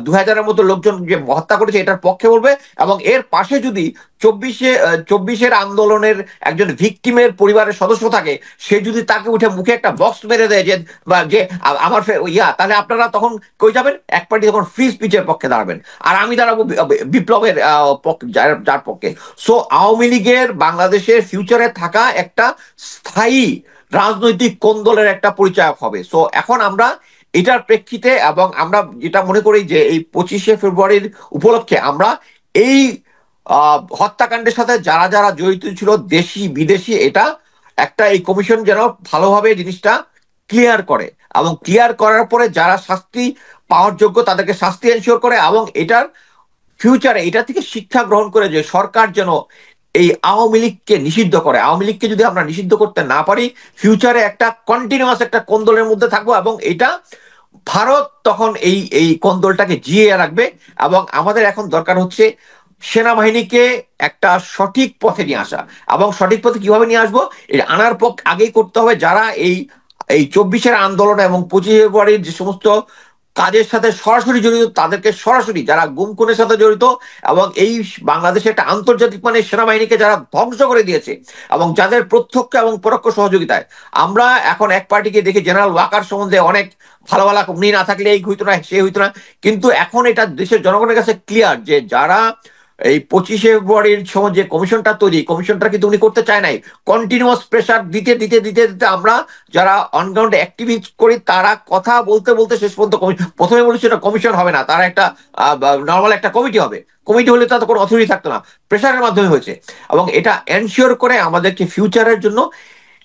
B: 2000-এর মতো লোকজন যে হত্যা করেছে এটার পক্ষে বলবে, এবং এর পাশে যদি 24-এর আন্দোলনের একজন ভিকটিমের পরিবারের সদস্য থাকে, সে যদি তাকে উঠে মুখে একটা বক্স মেরে দেয় যে আমার তাহলে আপনারা তখন কই যাবেন? এক পার্টি তখন ফ্রি স্পিচের পক্ষে দাঁড়াবেন, আর আমি দাঁড়াবো বিপ্লবের যার পক্ষে। সো আওয়ামী লীগের বাংলাদেশের ফিউচারে থাকা একটা স্থায়ী রাজনৈতিক কোন্দলের একটা পরিচয় হবে। সো এখন আমরা এটার প্রেক্ষিতে, এবং আমরা যেটা মনে করি যে এই 25শে ফেব্রুয়ারির উপলক্ষে আমরা এই হত্যাকাণ্ডের সাথে যারা যারা জড়িত ছিল, দেশি বিদেশি, এটা একটা এই কমিশন যেন ভালোভাবে জিনিসটা ক্লিয়ার করে, এবং ক্লিয়ার করার পরে যারা শাস্তি পাওয়ার যোগ্য তাদেরকে শাস্তি এনশিওর করে, এবং এটার ফিউচারে এটা থেকে শিক্ষা গ্রহণ করে যে সরকার যেন এই আওয়ামী লীগকে নিষিদ্ধ করে। আওয়ামী লীগকে যদি আমরা নিষিদ্ধ করতে না পারি, ফিউচারে একটা কন্টিনিউয়াস একটা কোন্দলের মধ্যে থাকবো, এবং এটা ভারত তখন এই এই কোন্দলটাকে জিয়ে রাখবে। এবং আমাদের এখন দরকার হচ্ছে সেনাবাহিনীকে একটা সঠিক পথে নিয়ে আসা। এবং সঠিক পথে কিভাবে নিয়ে আসবো, এই আনার পথ আগেই করতে হবে। যারা এই এই 24-এর আন্দোলন এবং 25 ফেব্রুয়ারির যে সমস্ত কাজের সাথে সরাসরি জড়িত, তাদেরকে সরাসরি, যারা গুম খুনের সাথে জড়িত, এবং এই বাংলাদেশে একটা আন্তর্জাতিক মানের সেনাবাহিনীকে যারা ধ্বংস করে দিয়েছে, এবং যাদের প্রত্যক্ষ এবং পরোক্ষ সহযোগিতায় আমরা এখন এক পার্টিকে দেখি জেনারেল ওয়াকার সম্বন্ধে অনেক ভালো ভালো, উনি না থাকলে এই হইতো না, সে হইতো না। কিন্তু এখন এটা দেশের জনগণের কাছে ক্লিয়ার যে যারা এই 25 ফেব্রুয়ারির সময় যে কমিশনটা তৈরি, কমিশনটা কিন্তু উনি করতে চায় নাই। কন্টিনিউয়াস প্রেসার দিতে দিতে দিতে দিতে আমরা যারা অনগ্রাউন্ড অ্যাক্টিভিস্ট করি তারা কথা বলতে বলতে শেষ পর্যন্ত প্রথমে বলেছিল কমিশন হবে না, তারা একটা নর্মাল একটা কমিটি হবে। কমিটি হলে তাদের কোনো অথরিটি থাকতো না, প্রেসারের মাধ্যমে হয়েছে। এবং এটা এনশিওর করে আমাদেরকে ফিউচারের জন্য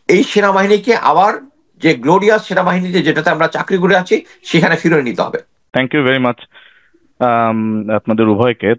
B: এই সেনাবাহিনীকে আবার যে গ্লোরিয়াস সেনাবাহিনীতে যেটাতে আমরা চাকরি করে আছি সেখানে ফিরে নিতে হবে।
C: থ্যাংক ইউ ভেরি মাচ আপনাদের উভয়কে।